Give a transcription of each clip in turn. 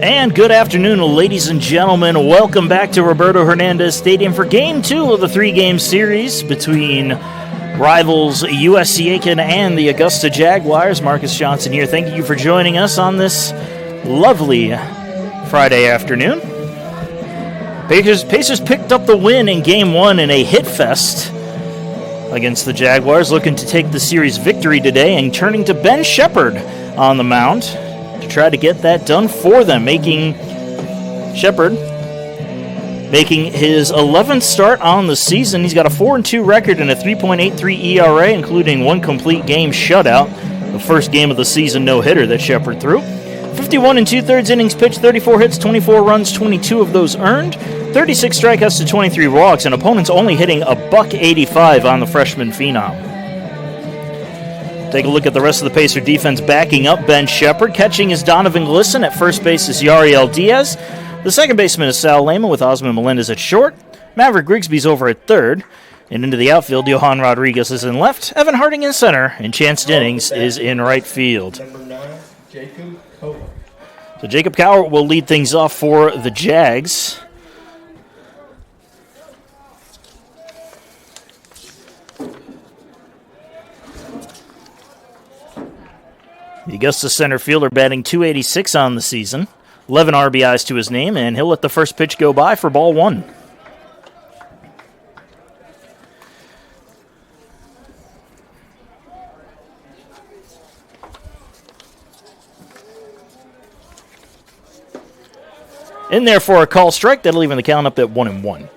And good afternoon, ladies and gentlemen. Welcome back to Roberto Hernandez Stadium for Game 2 of the three-game series between rivals USCA and the Augusta Jaguars. Marcus Johnson here. Thank you for joining us on this lovely Friday afternoon. Pacers picked up the win in Game 1 in a hit fest against the Jaguars, looking to take the series victory today and turning to Ben Shepard on the mound to try to get that done for them, making Shepard his 11th start on the season. He's got a 4-2 record and a 3.83 ERA, including one complete game shutout, the first game of the season no-hitter that Shepard threw. 51 2/3 innings pitched, 34 hits, 24 runs, 22 of those earned, 36 strikeouts to 23 walks, and opponents only hitting $185 on the freshman phenom. Take a look at the rest of the Pacer defense backing up Ben Shepard. Catching is Donovan Glisson. At first base is Yariel Diaz. The second baseman is Sal Lehman with Osman Melendez at short. Maverick Grigsby's over at third. And into the outfield, Johan Rodriguez is in left. Evan Harding in center. And Chance Jennings is in right field. Number 9, Jacob Cowart. So Jacob Cowart will lead things off for the Jags. The Augusta center fielder batting .286 on the season, 11 RBIs to his name, and he'll let the first pitch go by for ball one. In there for a call strike, that'll even the count up at 1-1.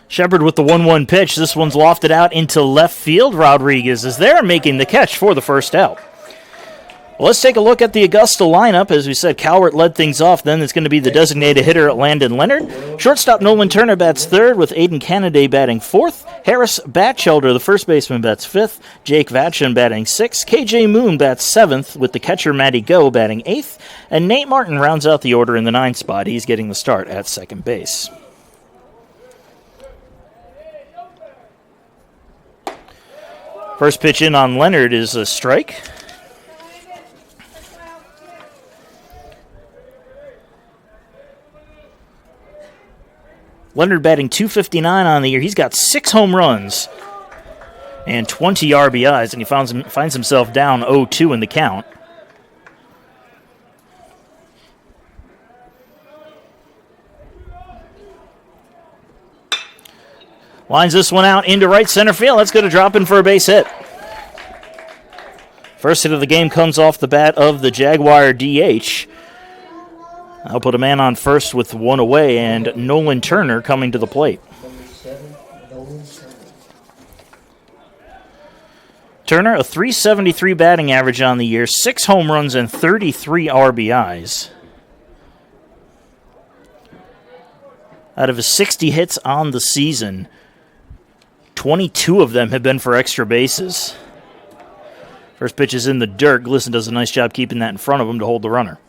Shepard with the 1-1 pitch. This one's lofted out into left field. Rodriguez is there, making the catch for the first out. Well, let's take a look at the Augusta lineup. As we said, Cowart led things off. Then it's going to be the designated hitter, Landon Leonard. Shortstop Nolan Turner bats third, with Aiden Canaday batting fourth. Harris Batchelder, the first baseman, bats fifth. Jake Vatchin batting sixth. KJ Moon bats seventh, with the catcher Matty Go batting eighth. And Nate Martin rounds out the order in the ninth spot. He's getting the start at second base. First pitch in on Leonard is a strike. Leonard batting .259 on the year. He's got 6 home runs and 20 RBIs, and he finds himself down 0-2 in the count. Lines this one out into right center field. That's going to drop in for a base hit. First hit of the game comes off the bat of the Jaguar DH. I'll put a man on first with one away, and Nolan Turner coming to the plate. Number 7, Nolan Turner. Turner, a .373 batting average on the year, 6 home runs and 33 RBIs. Out of his 60 hits on the season, 22 of them have been for extra bases. First pitch is in the dirt. Glisson does a nice job keeping that in front of him to hold the runner.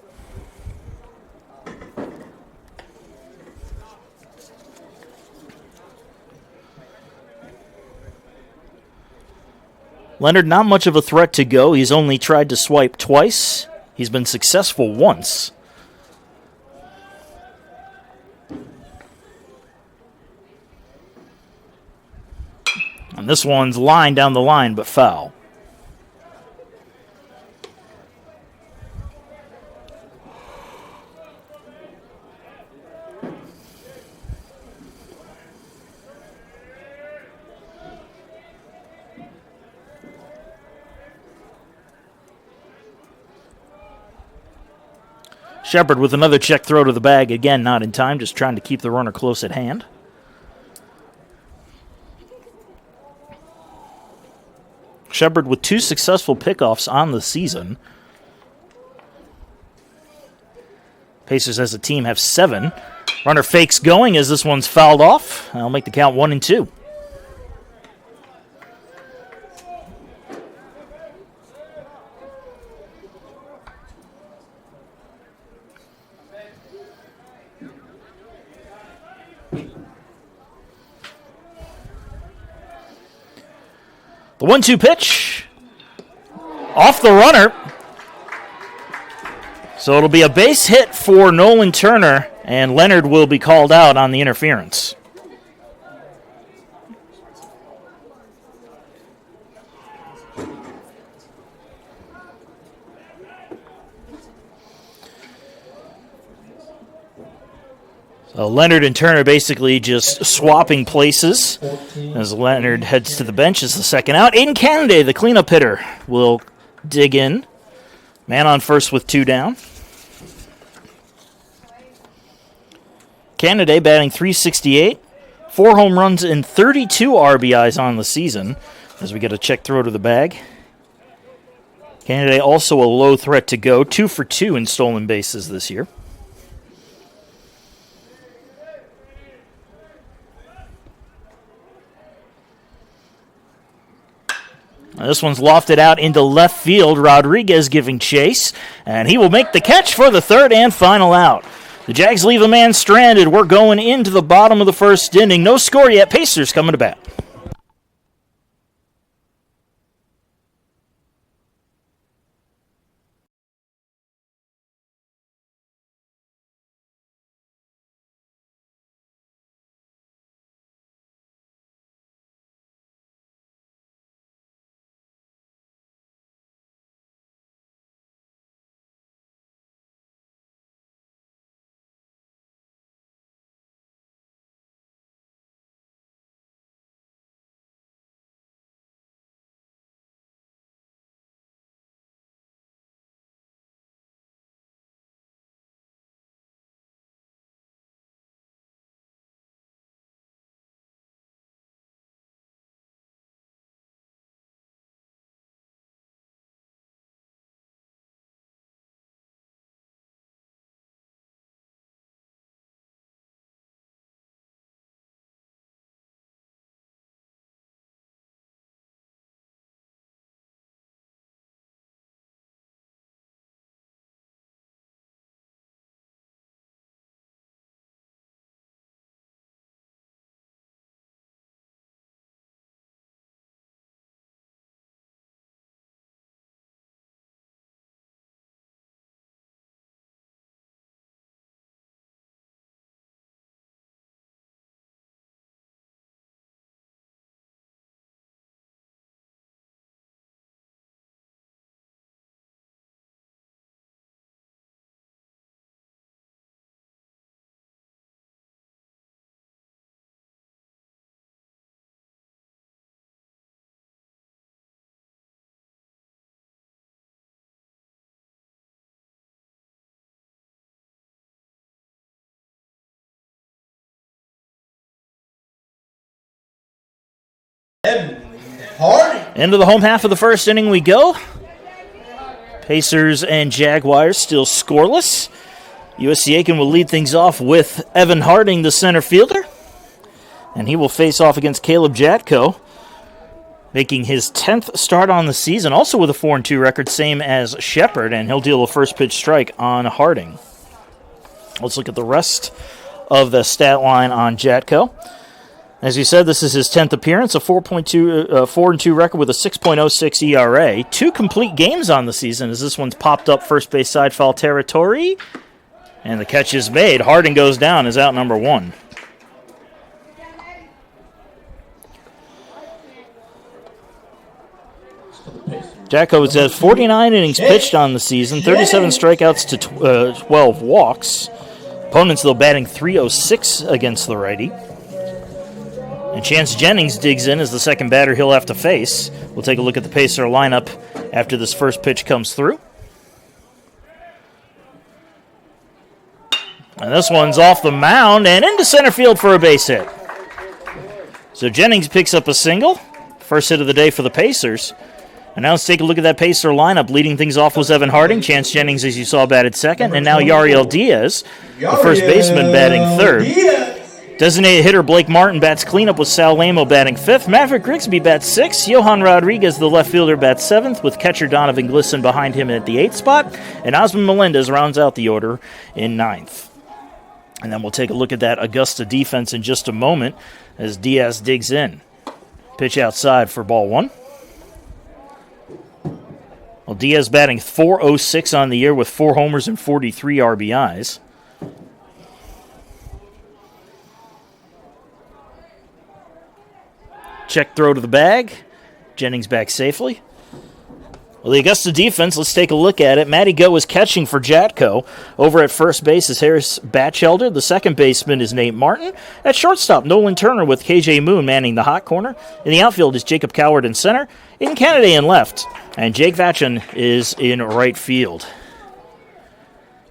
Leonard, not much of a threat to go. He's only tried to swipe twice. He's been successful once. And this one's lined down the line, but foul. Shepard with another check throw to the bag. Again, not in time, just trying to keep the runner close at hand. Shepard with 2 successful pickoffs on the season. Pacers as a team have 7. Runner fakes going as this one's fouled off. I'll make the count 1-2. The 1-2 pitch. Off the runner. So it'll be a base hit for Nolan Turner, and Leonard will be called out on the interference. So Leonard and Turner basically just swapping places as Leonard heads to the bench as the second out. Aiden Canaday, the cleanup hitter, will dig in. Man on first with 2 down. Canaday batting .368, 4 home runs and 32 RBIs on the season as we get a check throw to the bag. Canaday also a low threat to go, 2 for 2 in stolen bases this year. Now this one's lofted out into left field. Rodriguez giving chase, and he will make the catch for the third and final out. The Jags leave a man stranded. We're going into the bottom of the first inning. No score yet. Pacers coming to bat. Into the home half of the first inning we go. Pacers and Jaguars still scoreless. USCA will lead things off with Evan Harding, the center fielder. And he will face off against Caleb Jatko, making his 10th start on the season, also with a 4-2 record, same as Shepard, and he'll deal a first pitch strike on Harding. Let's look at the rest of the stat line on Jatko. As you said, this is his 10th appearance, a 4-2 record with a 6.06 ERA. 2 complete games on the season as this one's popped up first base side foul territory. And the catch is made. Harding goes down as out number 1. Jacko has 49 innings pitched on the season, 37 strikeouts to 12 walks. Opponents, though, batting .306 against the righty. And Chance Jennings digs in as the second batter he'll have to face. We'll take a look at the Pacer lineup after this first pitch comes through. And this one's off the mound and into center field for a base hit. So Jennings picks up a single. First hit of the day for the Pacers. And now let's take a look at that Pacer lineup. Leading things off was Evan Harding. Chance Jennings, as you saw, batted second. And now Yariel Diaz, the first baseman, batting third. Designated hitter Blake Martin bats cleanup with Sal Lamo batting 5th. Maverick Grigsby bats 6th. Johan Rodriguez, the left fielder, bats 7th, with catcher Donovan Glisson behind him at the 8th spot. And Osmond Melendez rounds out the order in 9th. And then we'll take a look at that Augusta defense in just a moment as Diaz digs in. Pitch outside for ball 1. Well, Diaz batting .406 on the year with 4 homers and 43 RBIs. Check throw to the bag. Jennings back safely. Well, the Augusta defense, let's take a look at it. Matty Goh is catching for Jatco. Over at first base is Harris Batchelder. The second baseman is Nate Martin. At shortstop, Nolan Turner with KJ Moon manning the hot corner. In the outfield is Jacob Coward in center. In Kennedy in left. And Jake Vachin is in right field.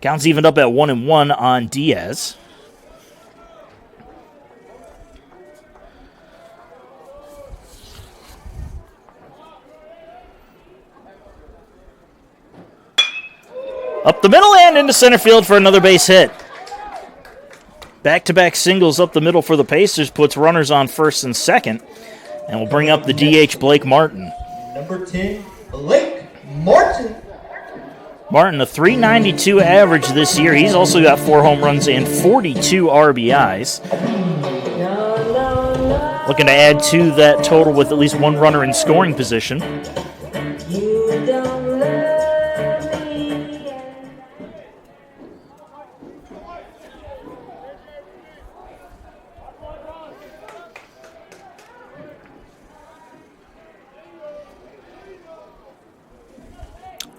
Count's evened up at 1-1 on Diaz. Up the middle and into center field for another base hit. Back-to-back singles up the middle for the Pacers puts runners on first and second. And will bring up the DH, Blake Martin. Number 10, Blake Martin. Martin, a .392 average this year. He's also got 4 home runs and 42 RBIs. Looking to add to that total with at least 1 runner in scoring position.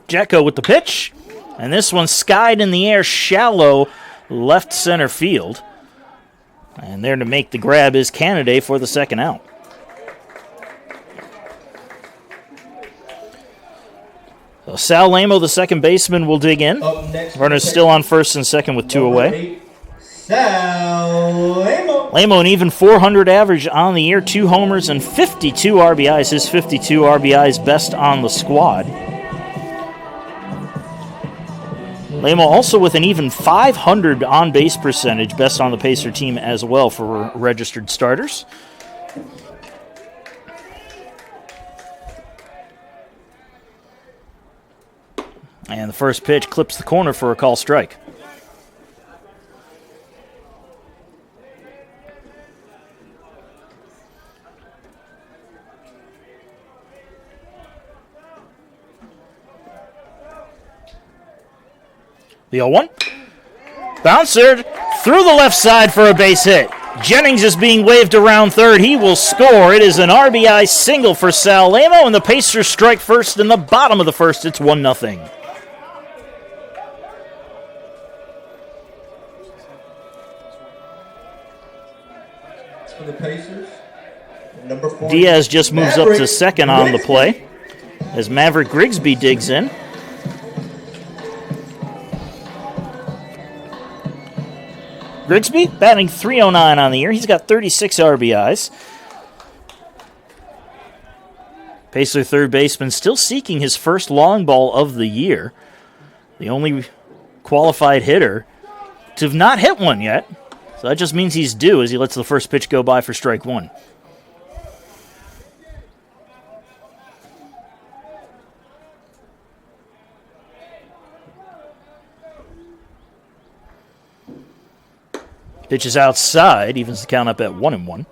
Jacko with the pitch, and this one skied in the air, shallow left center field. And there to make the grab is Canada for the second out. So Sal Lamo, the second baseman, will dig in. Runner's still on first and second with 2 away. Sal Lamo. Lamo, an even .400 average on the year, 2 homers and 52 RBIs. His 52 RBIs best on the squad. Lamo also with an even .500 on-base percentage, best on the Pacer team as well for registered starters. And the first pitch clips the corner for a call strike. The 0-1. Bouncer through the left side for a base hit. Jennings is being waved around third. He will score. It is an RBI single for Sal Lamo, and the Pacers strike first in the bottom of the first. It's 1-0. For the Pacers, number 4. Diaz just moves up to second on the play as Maverick Grigsby digs in. Grigsby batting .309 on the year. He's got 36 RBIs. Pacer third baseman still seeking his first long ball of the year. The only qualified hitter to have not hit one yet. So that just means he's due as he lets the first pitch go by for strike 1. Pitch is outside, evens the count up at 1-1.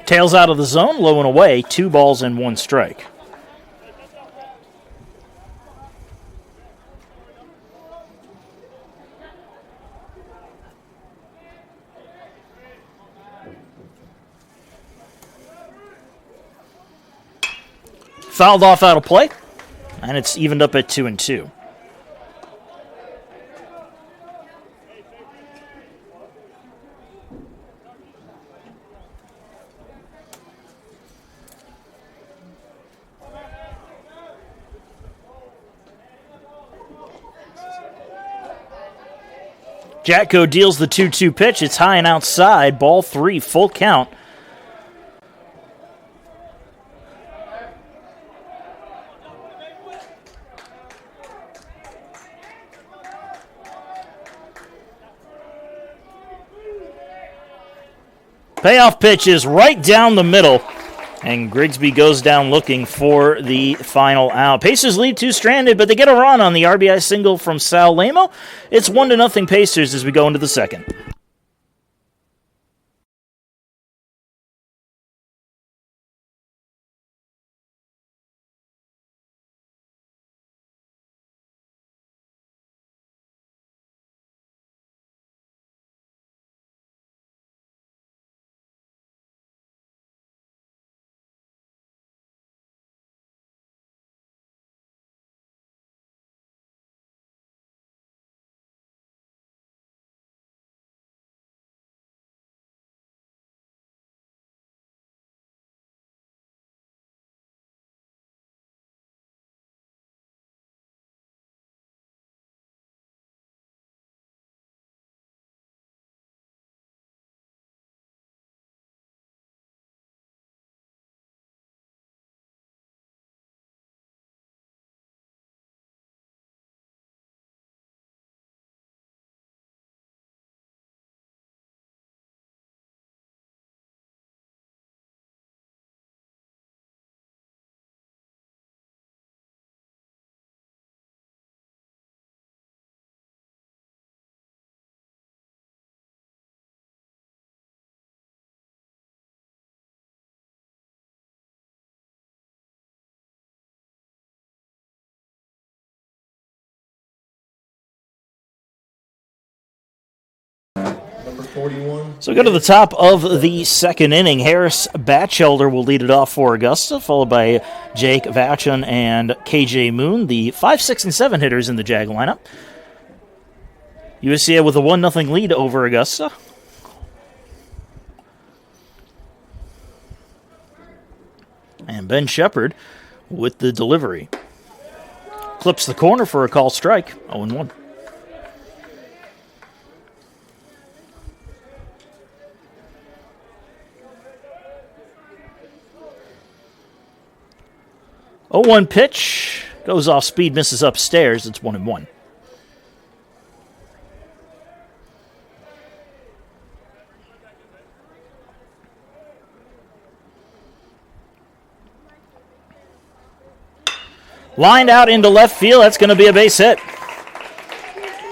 Tails out of the zone, low and away, 2 balls and 1 strike. Fouled off out of play, and it's evened up at 2-2. Jatko deals the 2-2 pitch. It's high and outside. Ball 3, full count. Payoff pitch is right down the middle. And Grigsby goes down looking for the final out. Pacers lead two stranded, but they get a run on the RBI single from Sal Lamo. It's 1-0 Pacers as we go into the second. So we go to the top of the second inning. Harris Batchelder will lead it off for Augusta, followed by Jake Vachon and KJ Moon, the 5, 6, and 7 hitters in the Jag lineup. USCA with a 1-0 lead over Augusta. And Ben Shepard with the delivery. Clips the corner for a call strike, 0-1. Oh, 1 pitch. Goes off speed, misses upstairs. It's 1-1. Lined out into left field. That's going to be a base hit.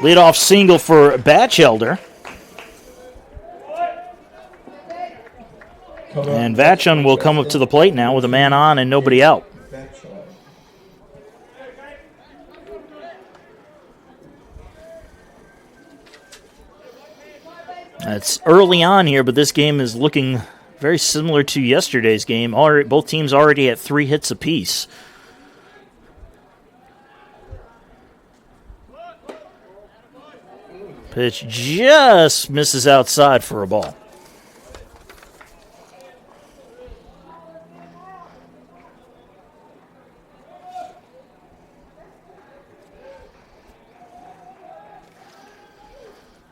Leadoff single for Batchelder. And Vachon will come up to the plate now with a man on and nobody out. It's early on here, but this game is looking very similar to yesterday's game. Both teams already at 3 hits apiece. Pitch just misses outside for a ball.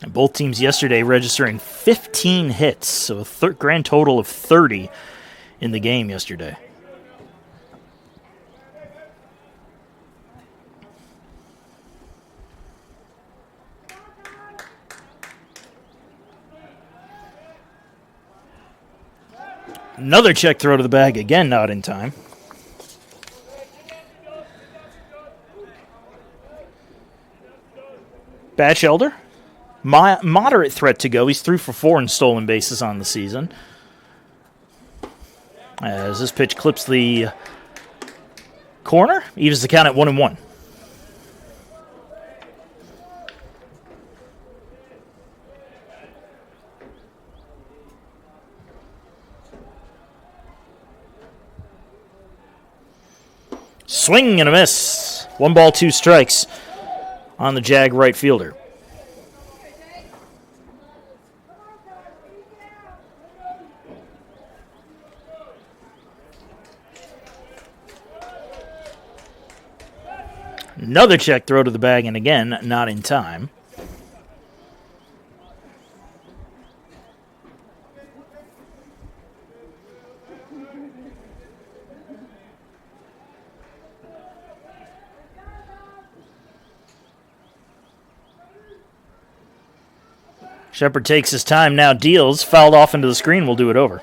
And both teams yesterday registering 15 hits, so a grand total of 30 in the game yesterday. Another check throw to the bag, again not in time. Batchelder, moderate threat to go. He's 3 for 4 in stolen bases on the season. As this pitch clips the corner, evens the count at 1-1. Swing and a miss. 1 ball, 2 strikes on the Jag right fielder. Another check throw to the bag, and again, not in time. Shepard takes his time now, deals, fouled off into the screen, will do it over.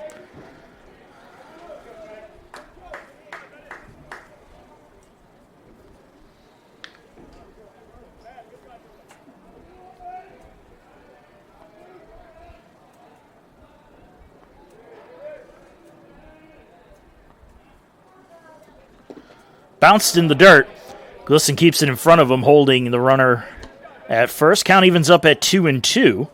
Bounced in the dirt. Glisson keeps it in front of him, holding the runner at first. Count evens up at 2-2.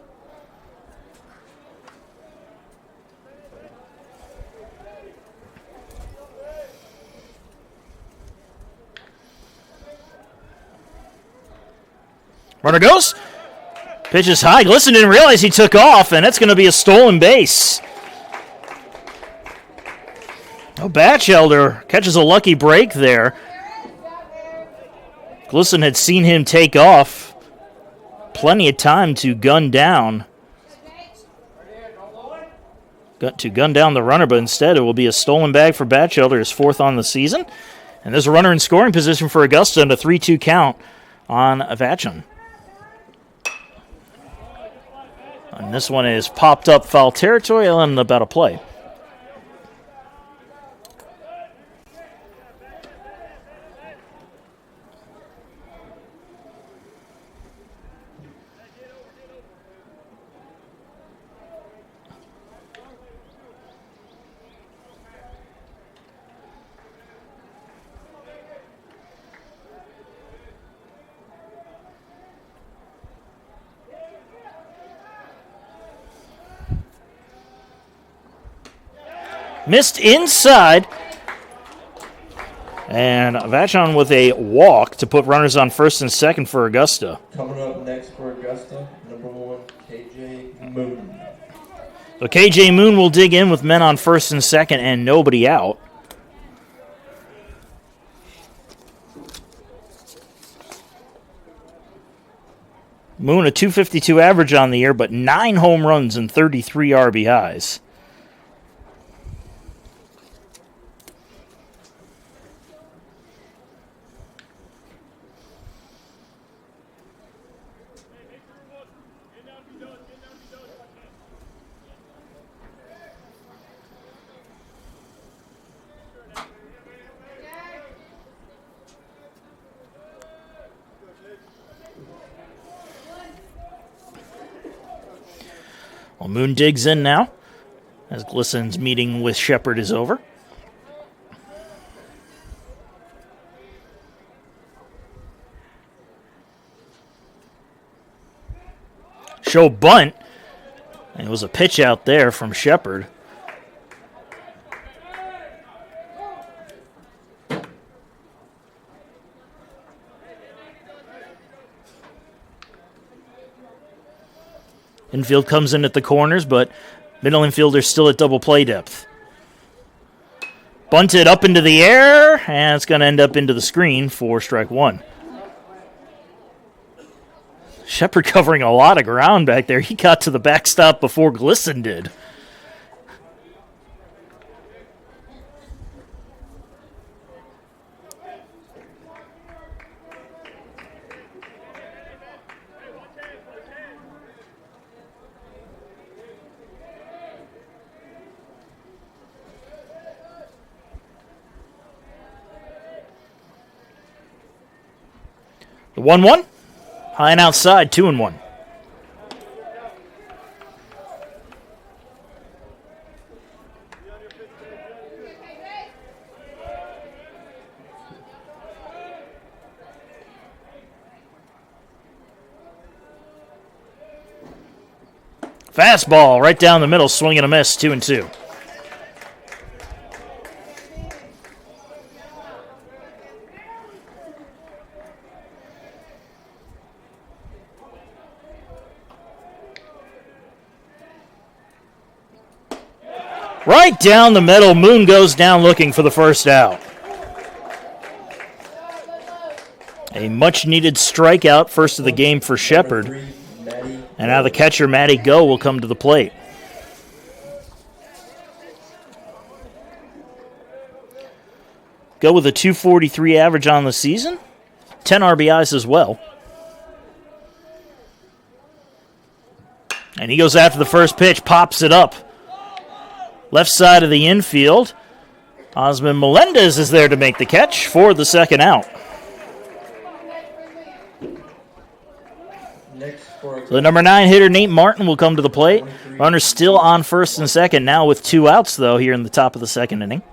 Runner goes. Pitch is high. Glisson didn't realize he took off, and that's going to be a stolen base. Oh, Batchelder catches a lucky break there. Glisson had seen him take off. Plenty of time to gun down. Got to gun down the runner, but instead it will be a stolen bag for Batchelder, his 4th on the season. And there's a runner in scoring position for Augusta and a 3-2 count on Vachon. And this one is popped up foul territory and about a play. Missed inside. And Vachon with a walk to put runners on first and second for Augusta. Coming up next for Augusta, number 1, KJ Moon. So KJ Moon will dig in with men on first and second and nobody out. Moon a .252 average on the year, but 9 home runs and 33 RBIs. Well, Moon digs in now as Glisson's meeting with Shepard is over. Show bunt. And it was a pitch out there from Shepard. Infield comes in at the corners, but middle infielder's still at double play depth. Bunted up into the air, and it's going to end up into the screen for strike 1. Shepard covering a lot of ground back there. He got to the backstop before Glisson did. The 1-1. High and outside, 2-1. Fastball right down the middle, swing and a miss, 2-2. Right down the middle, Moon goes down looking for the first out. A much-needed strikeout, first of the game for Shepard. And now the catcher, Matty Go, will come to the plate. Go with a .243 average on the season. 10 RBIs as well. And he goes after the first pitch, pops it up. Left side of the infield. Osman Melendez is there to make the catch for the second out. So the number 9 hitter, Nate Martin, will come to the plate. Runner still on first and second, now with 2 outs, though, here in the top of the second inning.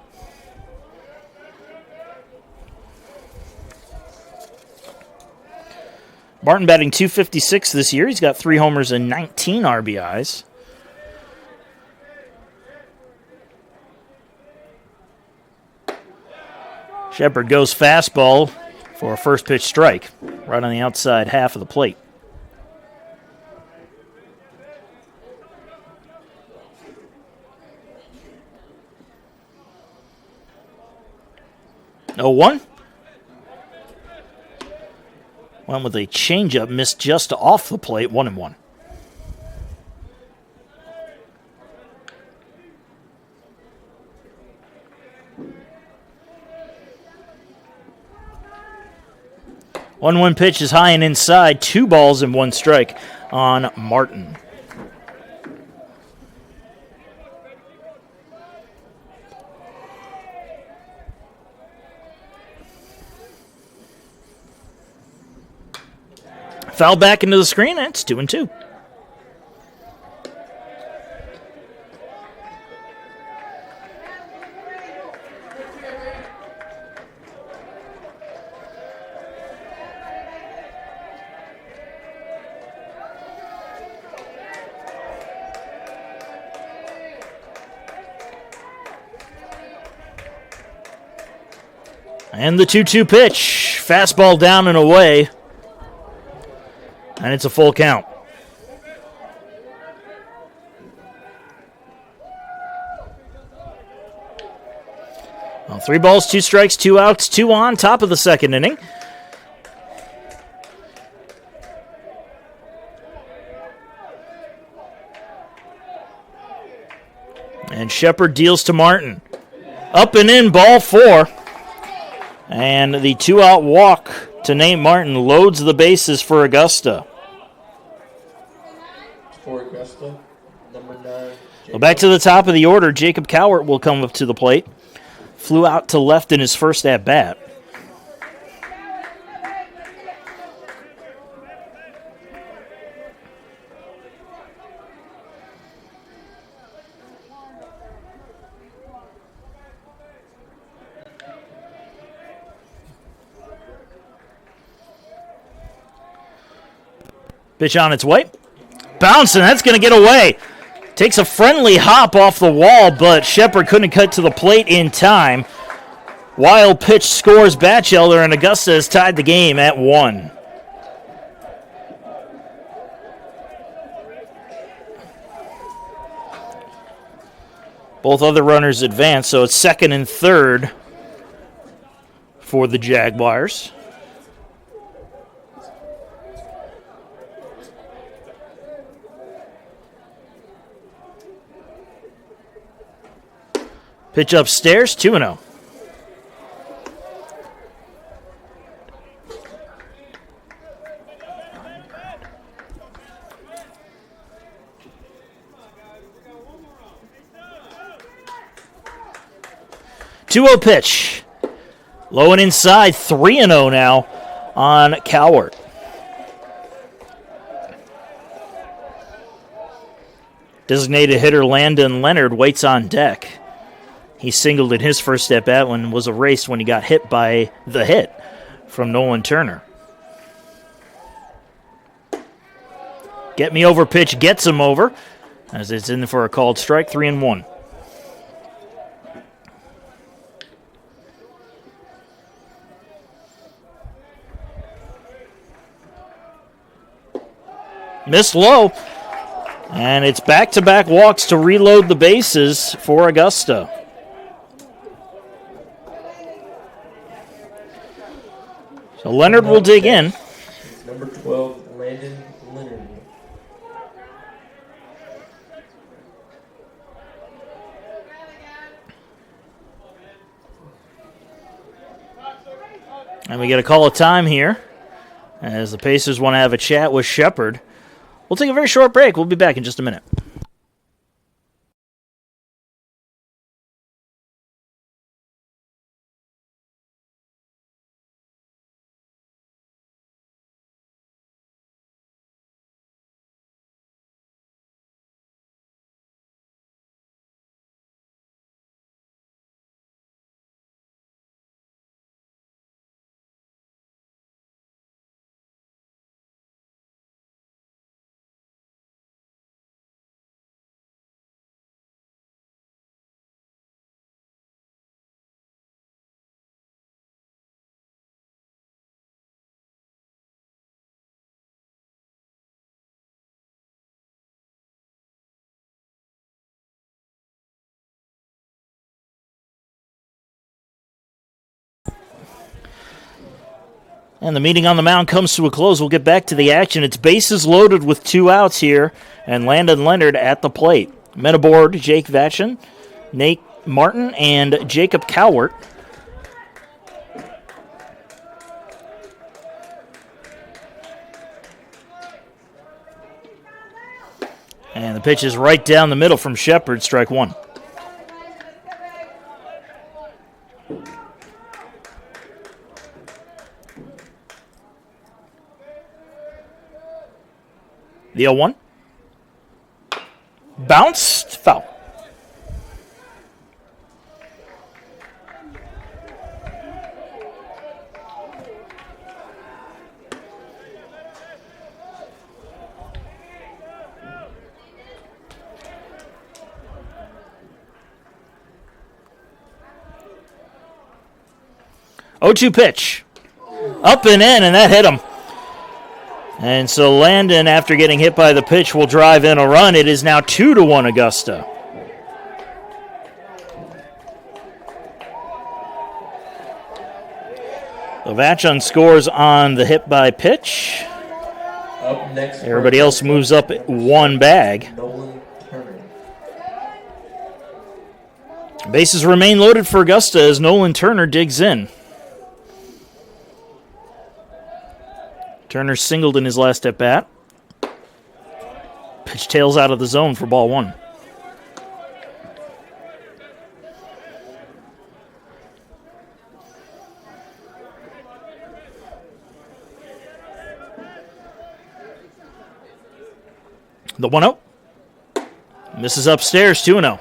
Martin batting .256 this year. He's got 3 homers and 19 RBIs. Shepard goes fastball for a first pitch strike, right on the outside half of the plate. No 1. Went with a changeup, missed just off the plate, 1-1. One pitch is high and inside. 2 balls and 1 strike on Martin. Foul back into the screen, and it's 2-2. And the 2-2 pitch. Fastball down and away. And it's a full count. Well, 3 balls, 2 strikes, 2 outs, 2 on, top of the second inning. And Shepard deals to Martin. Up and in, ball 4. And the 2-out walk to Nate Martin loads the bases for Augusta. For Augusta, number 9. Well, back to the top of the order, Jacob Cowart will come up to the plate. Flew out to left in his first at-bat. Pitch on its way. Bouncing, that's going to get away. Takes a friendly hop off the wall, but Shepard couldn't cut to the plate in time. Wild pitch scores Batchelder, and Augusta has tied the game at 1. Both other runners advance, so it's second and third for the Jaguars. Pitch upstairs, 2-0. Two-0 pitch. Low and inside, 3-0 now on Cowart. Designated hitter Landon Leonard waits on deck. He singled in his first at-bat and was erased when he got hit by the hit from Nolan Turner. Get me over pitch gets him over as it's in for a called strike, 3-1. Missed low, and it's back-to-back walks to reload the bases for Augusta. So Leonard will dig in. Number 12, Landon Leonard. And we get a call of time here as the Pacers want to have a chat with Shepard. We'll take a very short break. We'll be back in just a minute. And the meeting on the mound comes to a close. We'll get back to the action. It's bases loaded with 2 outs here, and Landon Leonard at the plate. Men aboard Jake Vatchen, Nate Martin, and Jacob Cowart. And the pitch is right down the middle from Shepard, strike 1. The 0-1. Bounced, foul. Oh, 2 pitch. Up and in, and that hit him. And so Landon, after getting hit by the pitch, will drive in a run. It is now 2-1 Augusta. Vatchen scores on the hit by pitch. Up next, everybody else moves up 1 bag. Nolan Turner. Bases remain loaded for Augusta as Nolan Turner digs in. Turner singled in his last at-bat. Pitch tails out of the zone for ball 1. The 1-0. Misses upstairs, 2-0.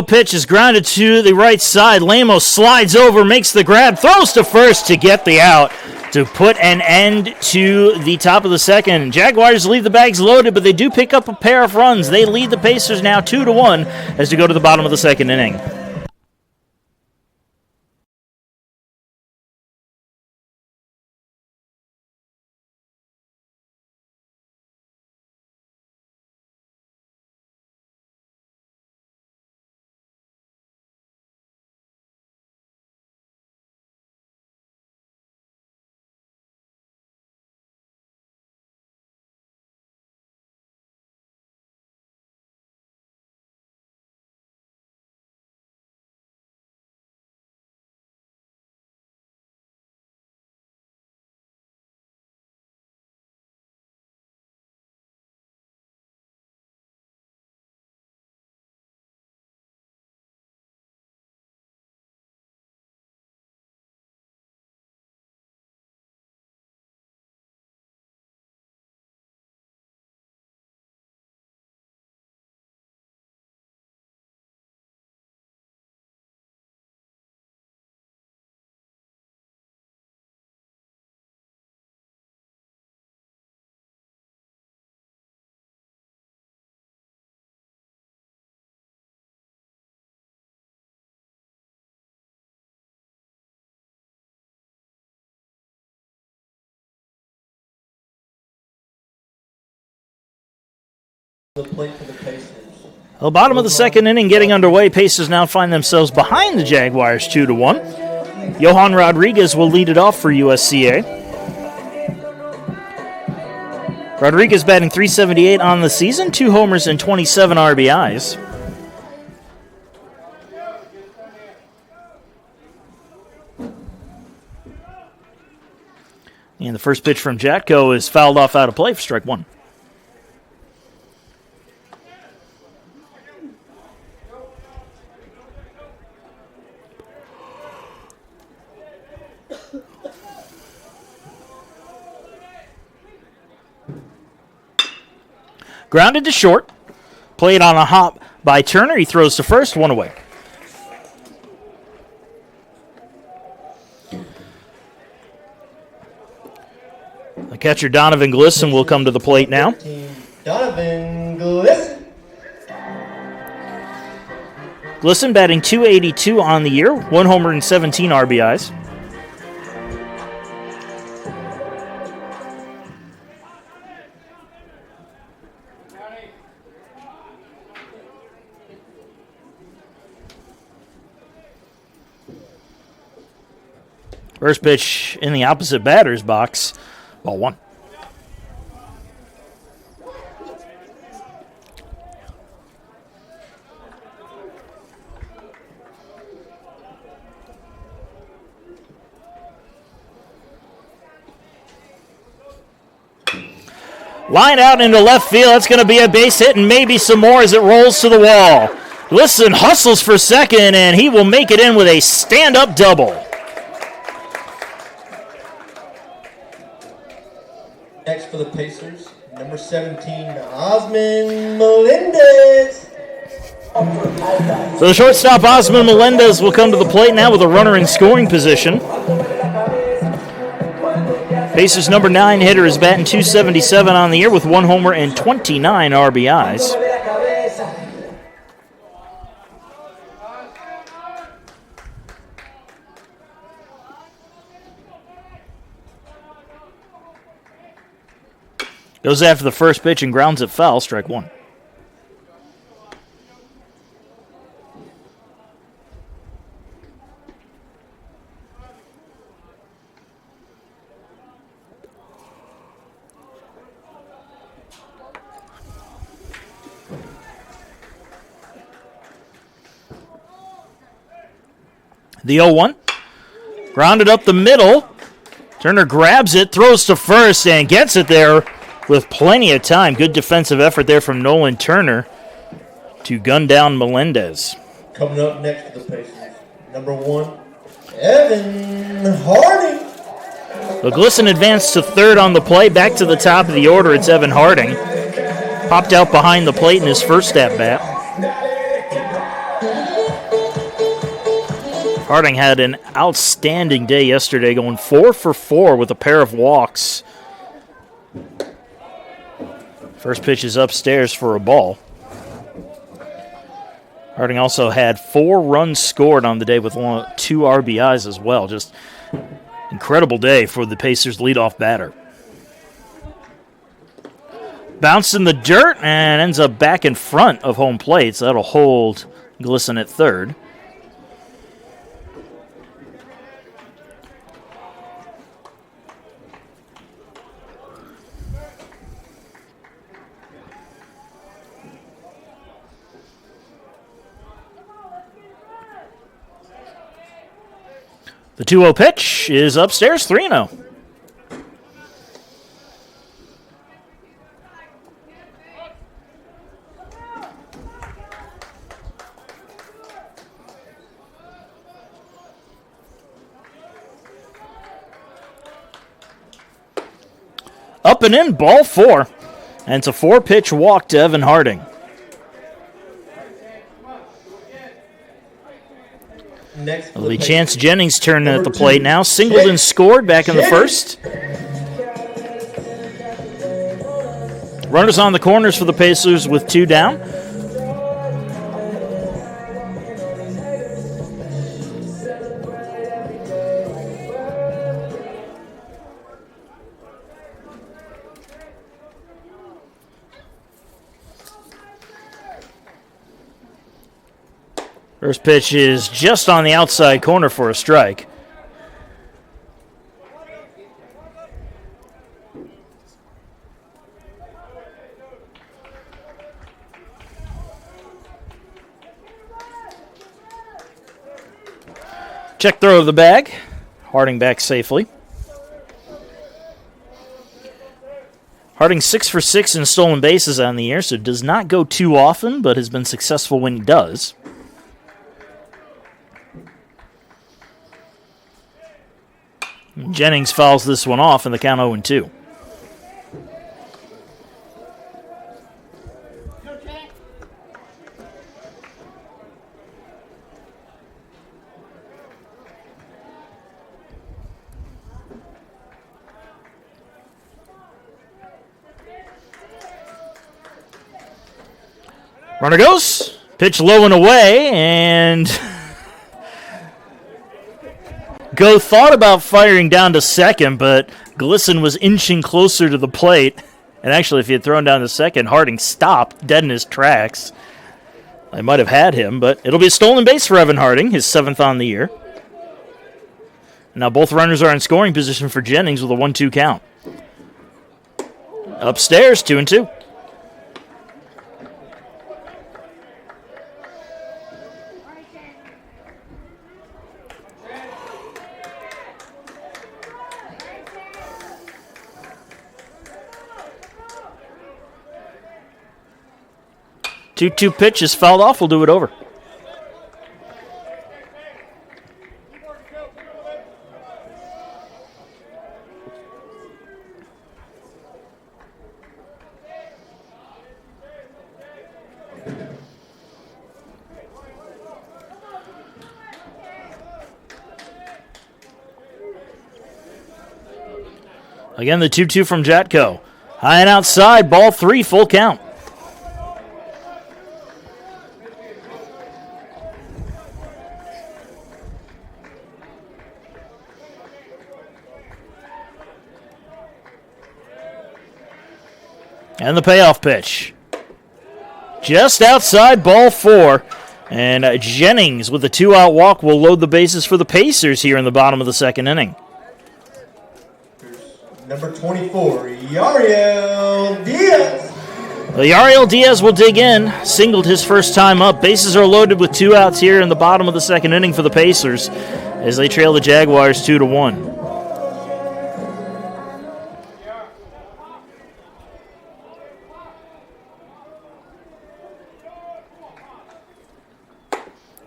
Pitch is grounded to the right side. Lamos slides over, makes the grab, throws to first to get the out to put an end to the top of the second. Jaguars leave the bags loaded, but they do pick up a pair of runs. They lead the Pacers now 2-1 as they go to the bottom of the second inning. The plate for the Pacers. The bottom of the second inning getting underway. Pacers now find themselves behind the Jaguars 2-1. Johan Rodriguez will lead it off for USCA. Rodriguez batting .378 on the season, 2 homers and 27 RBIs. And the first pitch from Jatko is fouled off out of play for strike 1. Grounded to short. Played on a hop by Turner. He throws to first, 1 away. The catcher, Donovan Glisson, will come to the plate now. Donovan Glisson. Glisson batting .282 on the year, 1 homer and 17 RBIs. First pitch in the opposite batter's box. Ball one. Line out into left field. That's going to be a base hit and maybe some more as it rolls to the wall. Glisson hustles for second, and he will make it in with a stand-up double. Next for the Pacers, number 17, Osman Melendez. So the shortstop, Osman Melendez, will come to the plate now with a runner in scoring position. Pacers' number 9 hitter is batting .277 on the year with 1 homer and 29 RBIs. Goes after the first pitch and grounds it foul, strike one. The 0-1. Grounded up the middle. Turner grabs it, throws to first, and gets it there with plenty of time. Good defensive effort there from Nolan Turner to gun down Melendez. Coming up next to the Pacers, number 1, Evan Harding. The Glisson advanced to third on the play. Back to the top of the order, it's Evan Harding. Popped out behind the plate in his first at-bat. Harding had an outstanding day yesterday, going 4 for 4 with a pair of walks. First pitch is upstairs for a ball. Harding also had 4 runs scored on the day with 2 RBIs as well. Just incredible day for the Pacers' leadoff batter. Bounced in the dirt and ends up back in front of home plate, so that'll hold Glisson at third. The 2-0 pitch is upstairs, 3-0. Up and in, ball 4. And it's a 4-pitch walk to Evan Harding. It'll be Chance Jennings' turn at the plate now. Singleton scored back in the first. Runners on the corners for the Pacers with 2 down. First pitch is just on the outside corner for a strike. Check throw of the bag. Harding back safely. Harding 6 for 6 in stolen bases on the year, so does not go too often, but has been successful when he does. Jennings fouls this one off in the count 0-2. Runner goes, pitch low and away, and Go thought about firing down to second, but Glisson was inching closer to the plate. And actually, if he had thrown down to second, Harding stopped dead in his tracks. They might have had him, but it'll be a stolen base for Evan Harding, his 7th on the year. Now both runners are in scoring position for Jennings with a 1-2 count. Upstairs, 2-2. Two pitch is fouled off. We'll do it over. Again, the 2-2 from Jatko. High and outside, ball 3, full count. And the payoff pitch. Just outside, ball 4. And Jennings with a 2-out walk will load the bases for the Pacers here in the bottom of the second inning. Number 24, Yariel Diaz. Well, Yariel Diaz will dig in. Singled his first time up. Bases are loaded with 2 outs here in the bottom of the second inning for the Pacers as they trail the Jaguars 2-1.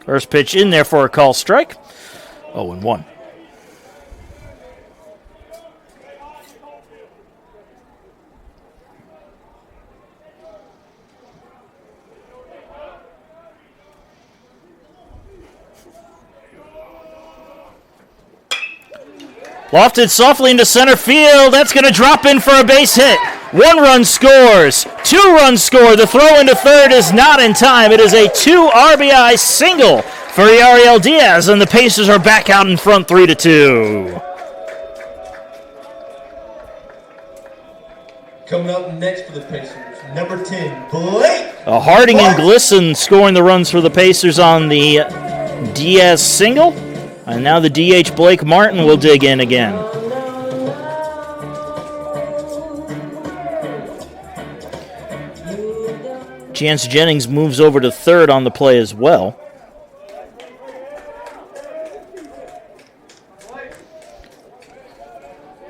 First pitch in there for a call strike. 0-1. Lofted softly into center field. That's going to drop in for a base hit. 1 run scores. 2 runs score. The throw into third is not in time. It is a 2 RBI single for Yariel Diaz, and the Pacers are back out in front 3-2. Coming up next for the Pacers, number 10, Blake. Harding and Glisson scoring the runs for the Pacers on the Diaz single. And now the DH Blake Martin will dig in again. Chance Jennings moves over to third on the play as well.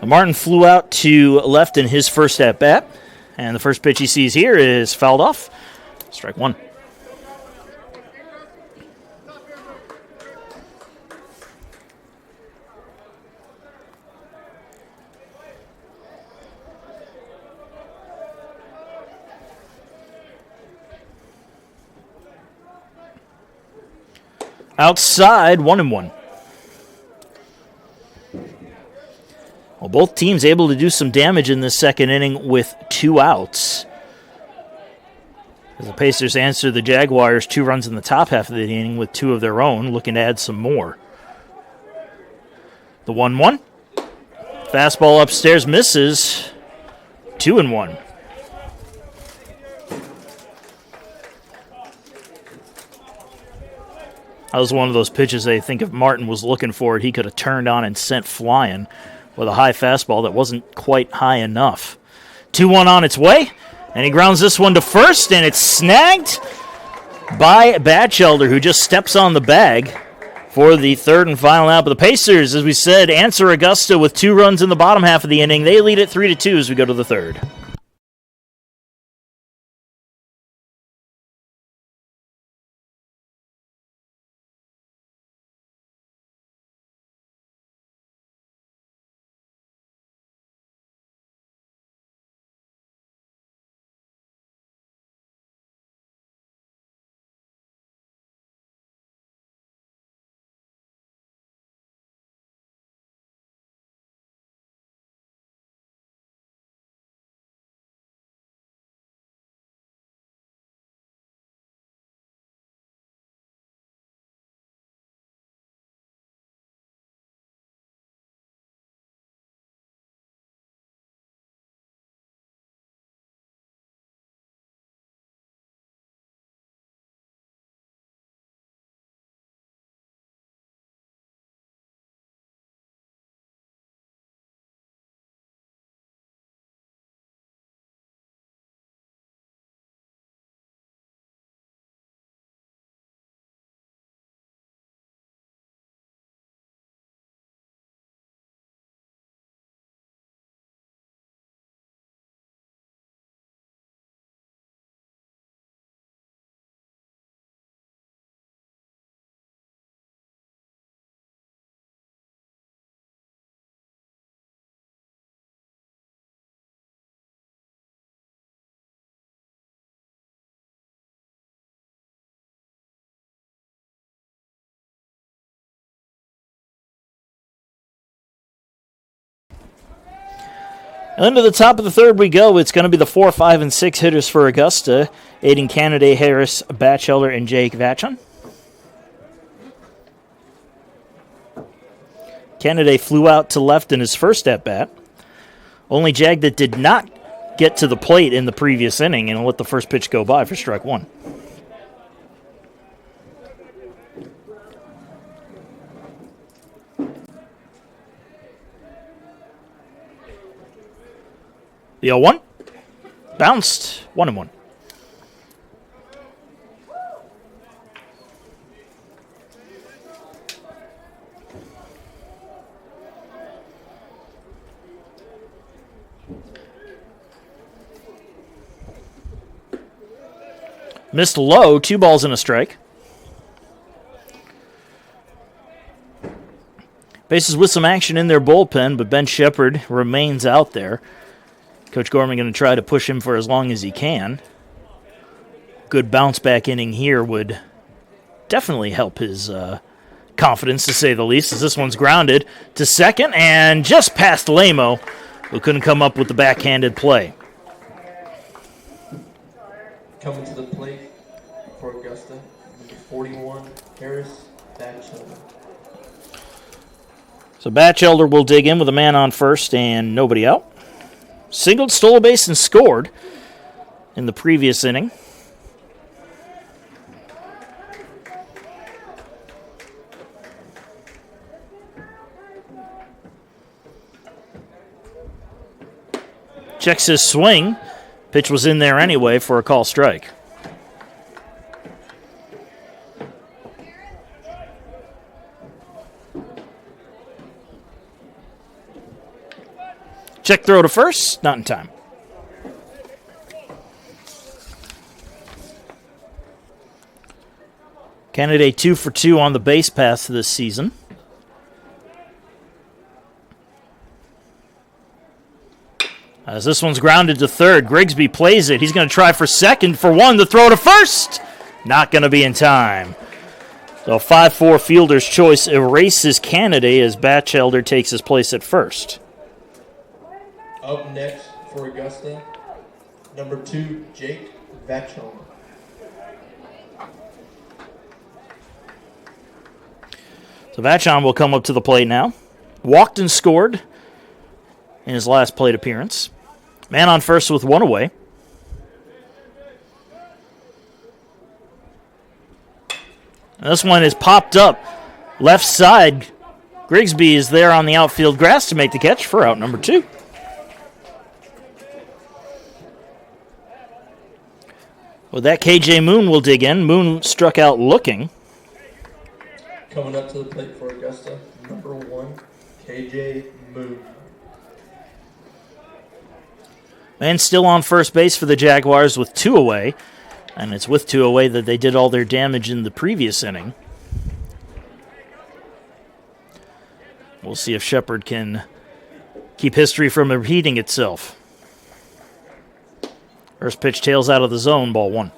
Martin flew out to left in his first at-bat. And the first pitch he sees here is fouled off. Strike 1. Outside, 1-1. Well, both teams able to do some damage in this second inning with 2 outs. As the Pacers answer the Jaguars 2 runs in the top half of the inning with 2 of their own, looking to add some more. The 1-1. Fastball upstairs misses. 2-1. That was one of those pitches I think if Martin was looking for it, he could have turned on and sent flying with a high fastball that wasn't quite high enough. 2-1 on its way, and he grounds this one to first, and it's snagged by Batchelder, who just steps on the bag for the third and final out. But the Pacers, as we said, answer Augusta with 2 runs in the bottom half of the inning. They lead it 3-2 as we go to the third. And to the top of the third we go. It's going to be the 4, 5, and 6 hitters for Augusta. Aiden Canada, Harris, Batchelder, and Jake Vachon. Canada flew out to left in his first at-bat. Only Jag that did not get to the plate in the previous inning and let the first pitch go by for strike one. The 0-1. Bounced. 1-1. Missed low. 2 balls and a strike. Bases with some action in their bullpen, but Ben Shepard remains out there. Coach Gorman going to try to push him for as long as he can. Good bounce-back inning here would definitely help his confidence, to say the least, as this one's grounded to second and just past Lamo, who couldn't come up with the backhanded play. Coming to the plate for Augusta, number 41, Harris Batchelder. So Batchelder will dig in with a man on first and nobody out. Singled, stole a base, and scored in the previous inning. Checks his swing. Pitch was in there anyway for a call strike. Check throw to first, not in time. Kennedy 2 for 2 on the base paths this season. As this one's grounded to third, Grigsby plays it. He's going to try for second for one. The throw to first, not going to be in time. So 5-4 fielder's choice erases Kennedy as Batchelder takes his place at first. Up next for Augusta, number 2, Jake Vachon. So Vachon will come up to the plate now. Walked and scored in his last plate appearance. Man on first with one away. And this one is popped up left side. Grigsby is there on the outfield grass to make the catch for out number 2. With that, KJ Moon will dig in. Moon struck out looking. Coming up to the plate for Augusta, number 1, KJ Moon. Man still on first base for the Jaguars with 2 away. And it's with 2 away that they did all their damage in the previous inning. We'll see if Shepard can keep history from repeating itself. First pitch tails out of the zone, ball 1.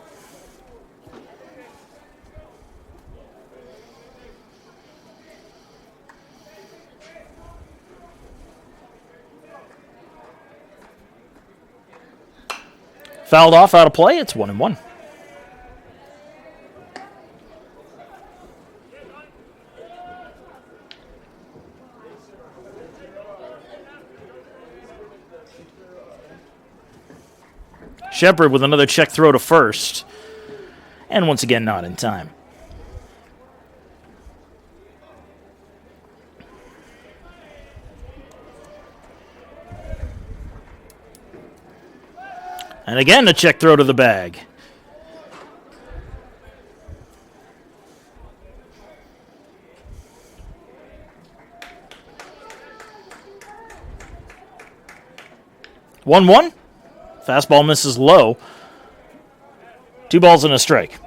Fouled off, out of play. It's 1-1. Shepard with another check throw to first. And once again, not in time. And again, a check throw to the bag. One. Fastball misses low. 2 balls and a strike.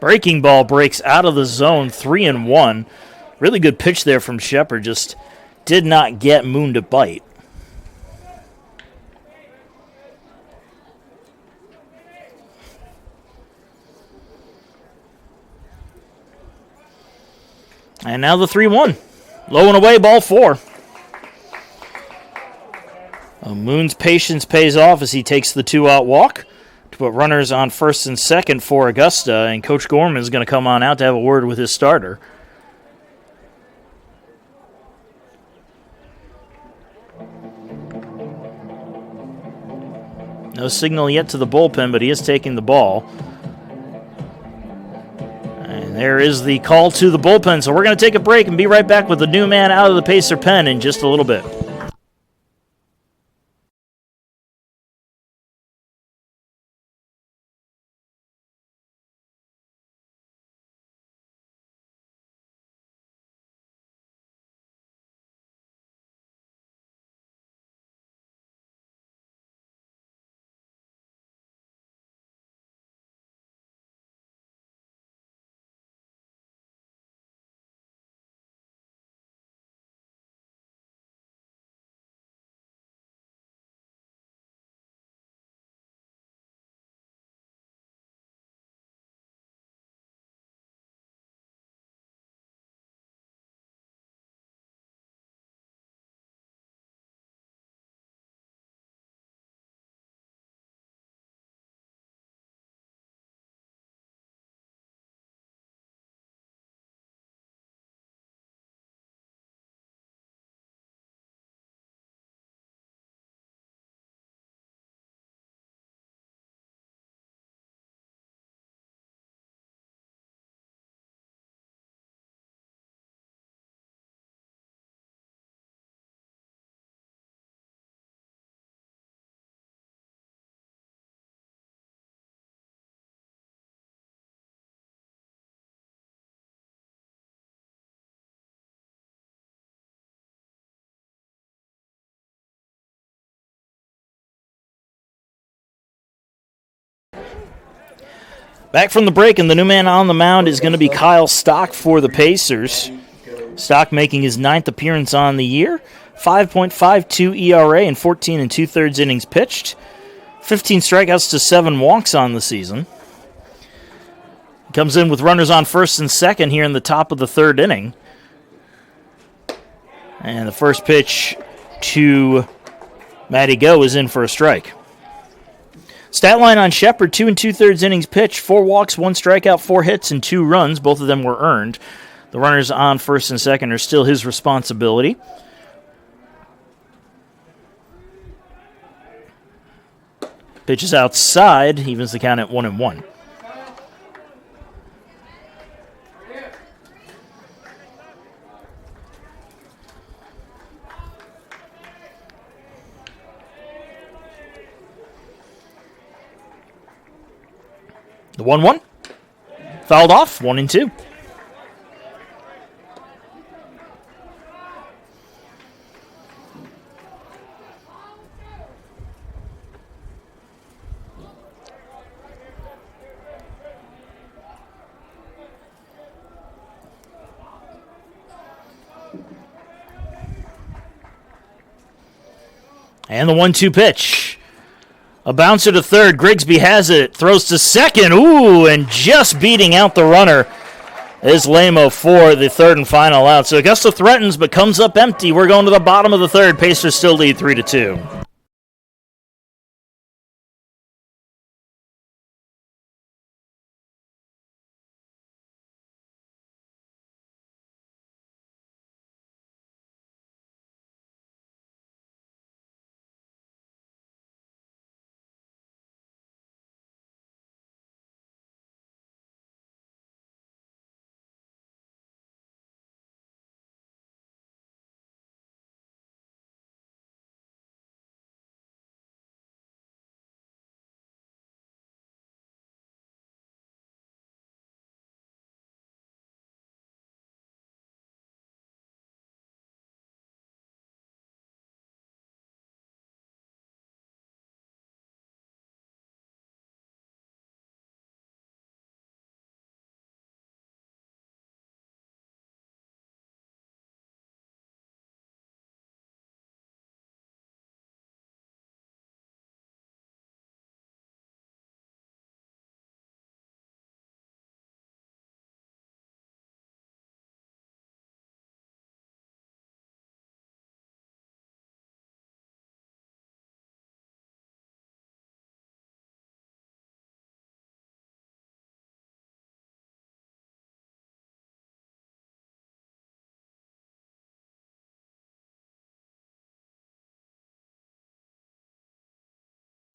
Breaking ball breaks out of the zone, 3-1. Really good pitch there from Shepard, just did not get Moon to bite. And now the 3-1. Low and away, ball 4. Moon's patience pays off as he takes the 2-out walk to put runners on first and second for Augusta, and Coach Gorman is going to come on out to have a word with his starter. No signal yet to the bullpen, but he is taking the ball. And there is the call to the bullpen, so we're going to take a break and be right back with the new man out of the Pacer pen in just a little bit. Back from the break, and the new man on the mound is going to be Kyle Stock for the Pacers. Stock making his 9th appearance on the year. 5.52 ERA and 14 2/3 innings pitched. 15 strikeouts to 7 walks on the season. Comes in with runners on first and second here in the top of the 3rd inning. And the first pitch to Matty Go is in for a strike. Stat line on Shepard, 2 2/3 innings pitched, 4 walks, 1 strikeout, 4 hits, and 2 runs. Both of them were earned. The runners on first and second are still his responsibility. Pitches outside, evens the count at 1-1. The 1-1. Fouled off, 1-2. And the 1-2 pitch. A bouncer to third. Grigsby has it. Throws to second. Ooh, and just beating out the runner is Lamo for the 3rd and final out. So Augusta threatens but comes up empty. We're going to the bottom of the 3rd. Pacers still lead 3-2.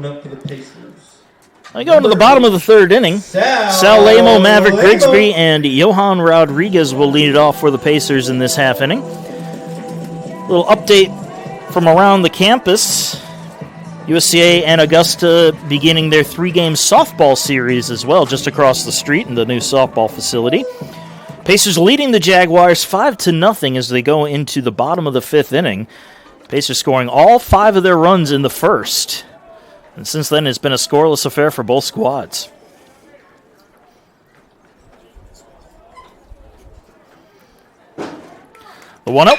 Up for the Pacers. I go into the bottom of the third inning. Sal Lamo, Maverick Grigsby, and Johan Rodriguez will lead it off for the Pacers in this half inning. Little update from around the campus. USCA and Augusta beginning their 3-game softball series as well, just across the street in the new softball facility. Pacers leading the Jaguars 5-0 as they go into the bottom of the 5th inning. Pacers scoring all 5 of their runs in the first. And since then, it's been a scoreless affair for both squads. The 1-0.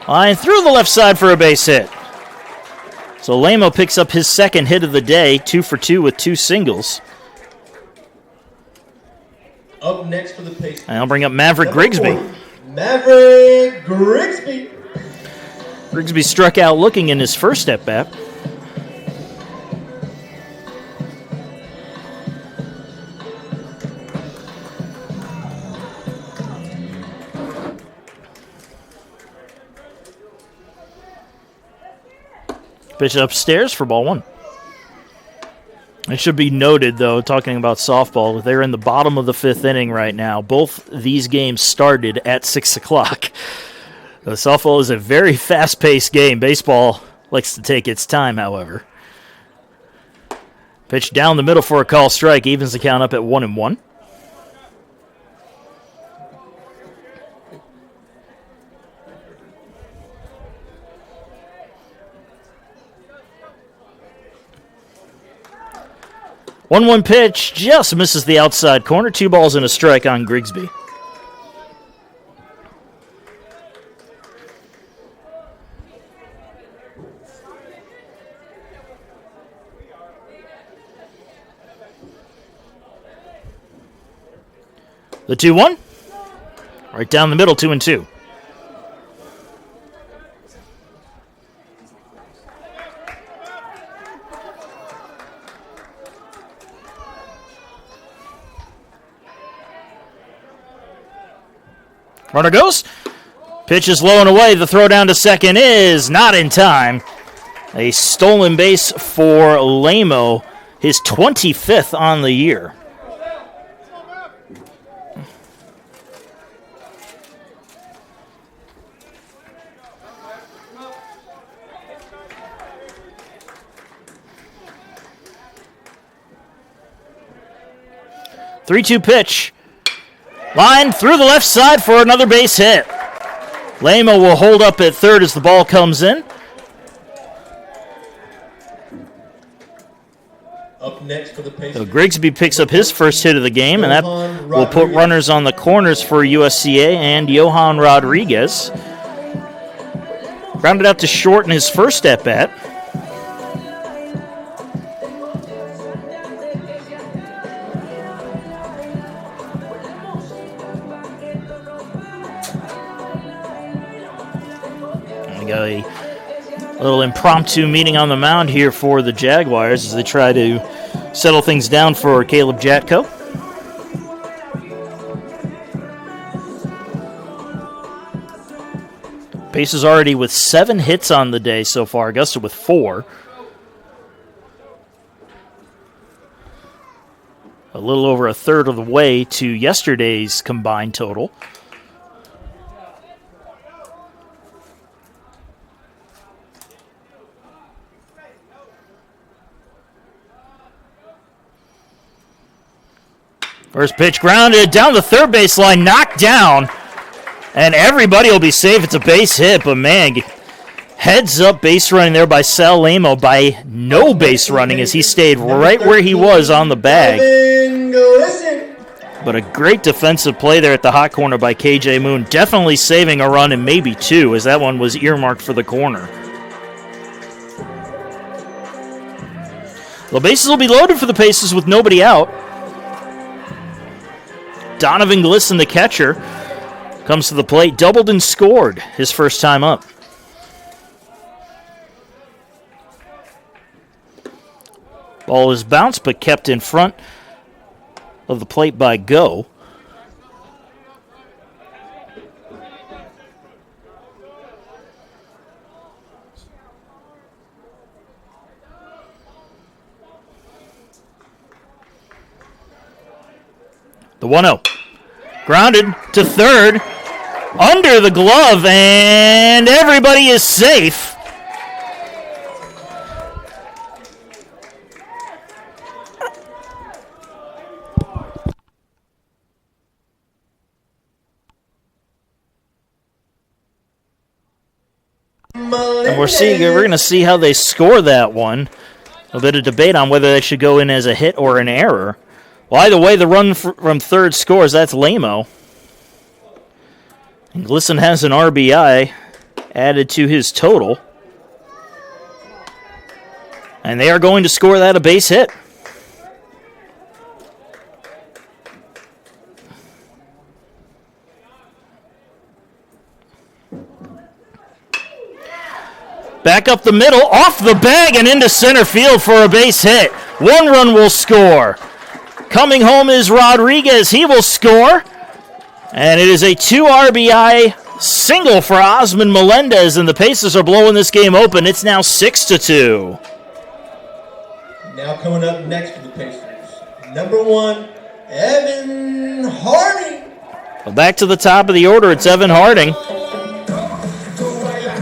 Line through the left side for a base hit. So Lamo picks up his second hit of the day, 2 for 2 with 2 singles. Up next for the Pacers. And I'll bring up Maverick Grigsby. Maverick Grigsby. Grigsby struck out looking in his first at-bat. Pitch upstairs for ball 1. It should be noted, though, talking about softball, they're in the bottom of the 5th inning right now. Both these games started at 6 o'clock. The softball is a very fast-paced game. Baseball likes to take its time, however. Pitch down the middle for a call strike, evens the count up at 1-1. One pitch just misses the outside corner. 2 balls and a strike on Grigsby. The 2-1. Right down the middle, 2-2. Runner goes. Pitch is low and away. The throw down to second is not in time. A stolen base for Lamo, his 25th on the year. Three-two pitch. Line through the left side for another base hit. Lamo will hold up at third as the ball comes in. Up next for the Pacers. So Grigsby picks up his first hit of the game, and that will put runners on the corners for USCA and Johan Rodriguez. Grounded out to short in his first at-bat. A little impromptu meeting on the mound here for the Jaguars as they try to settle things down for Caleb Jatko. Pacers already with 7 hits on the day so far. Augusta with 4. A little over a third of the way to yesterday's combined total. First pitch grounded down the third baseline, knocked down, and everybody will be safe. It's a base hit, but man, heads up base running there by Sal Lamo by no base running as he stayed right where he was on the bag. But a great defensive play there at the hot corner by KJ Moon, definitely saving a run and maybe 2 as that one was earmarked for the corner. The bases will be loaded for the Pacers with nobody out. Donovan Glisson, the catcher, comes to the plate, doubled and scored his first time up. Ball is bounced but kept in front of the plate by Go. 1-0. Grounded to third. Under the glove, and everybody is safe. And we're going to see how they score that one. A bit of debate on whether that should go in as a hit or an error. Well, either way, the run from third scores. That's Lamo. And Glisson has an RBI added to his total. And they are going to score that a base hit. Back up the middle, off the bag, and into center field for a base hit. 1 run will score. Coming home is Rodriguez. He will score. And it is a 2 RBI single for Osmond Melendez, and the Pacers are blowing this game open. It's now 6-2. Now coming up next for the Pacers, number 1, Evan Harding. Well, back to the top of the order, it's Evan Harding.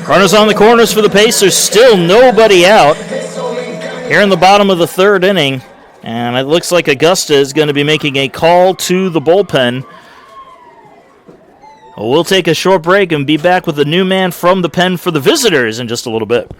Runners on the corners for the Pacers, still nobody out. Here in the bottom of the third inning, and it looks like Augusta is going to be making a call to the bullpen. We'll take a short break and be back with a new man from the pen for the visitors in just a little bit.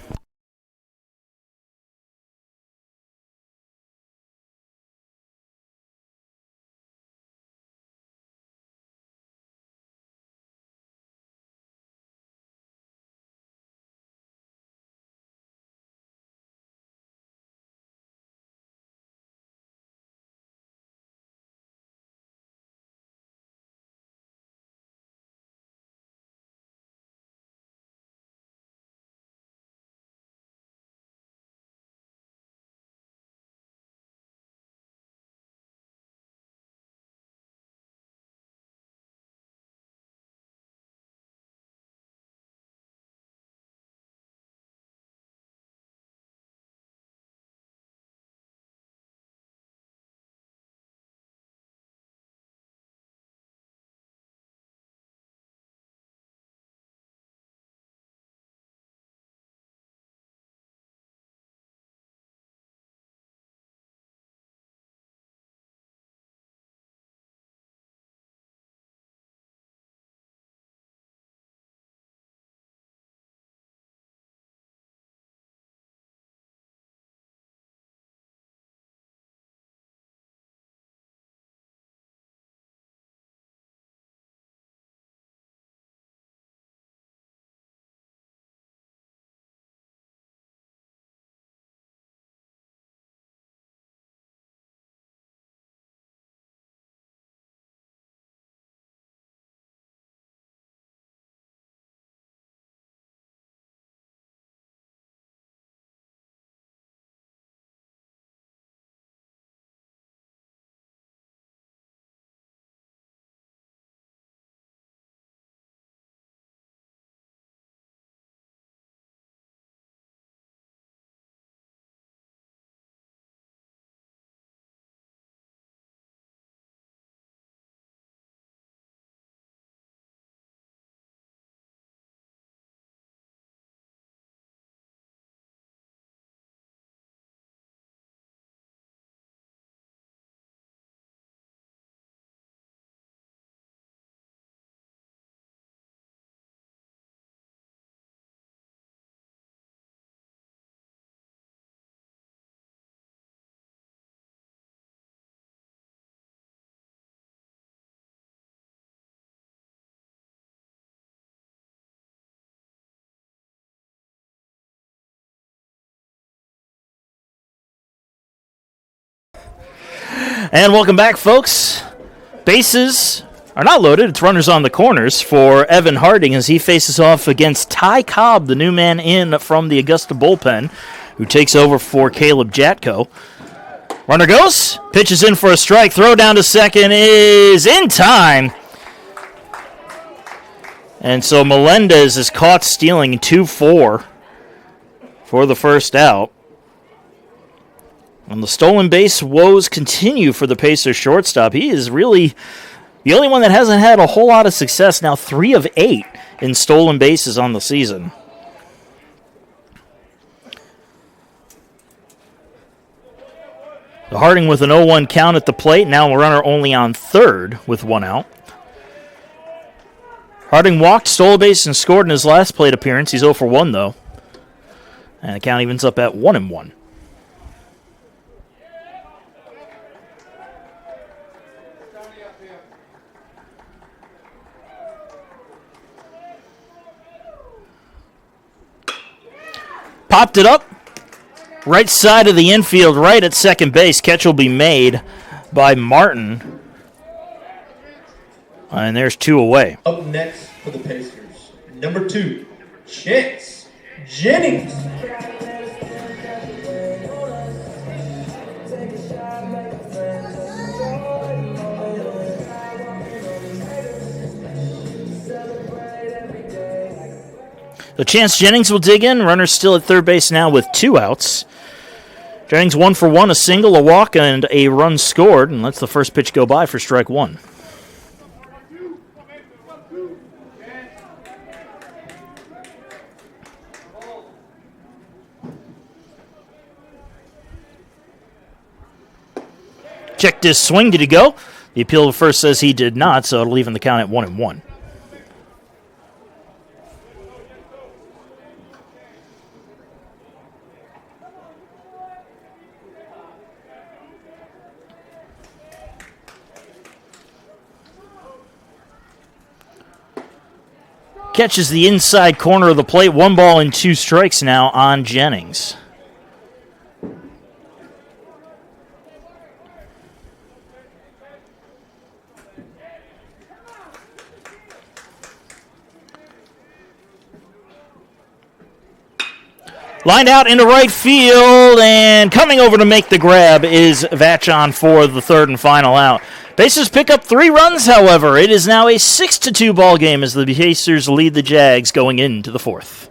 And welcome back, folks. Bases are not loaded. It's runners on the corners for Evan Harding as he faces off against Ty Cobb, the new man in from the Augusta bullpen, who takes over for Caleb Jatko. Runner goes, pitches in for a strike. Throw down to second is in time. And so Melendez is caught stealing 2-4 for the first out. And the stolen base woes continue for the Pacers shortstop. He is really the only one that hasn't had a whole lot of success. Now 3 of 8 in stolen bases on the season. The Harding with an 0-1 count at the plate. Now a runner only on third with 1 out. Harding walked, stole a base, and scored in his last plate appearance. He's 0 for 1, though. And the count evens up at 1-1. Popped it up. Right side of the infield, right at second base. Catch will be made by Martin. And there's 2 away. Up next for the Pacers, number 2, Chance Jennings. So Chance Jennings will dig in. Runner's still at third base now with 2 outs. Jennings 1 for 1, a single, a walk, and a run scored, and lets the first pitch go by for strike 1. Checked his swing. Did he go? The appeal to first says he did not, so it'll even the count at 1-1. Catches the inside corner of the plate. 1 ball and 2 strikes now on Jennings. Lined out into right field, and coming over to make the grab is Vachon for the third and final out. Pacers pick up 3 runs, however. It is now a 6-2 ball game as the Pacers lead the Jags going into the 4th.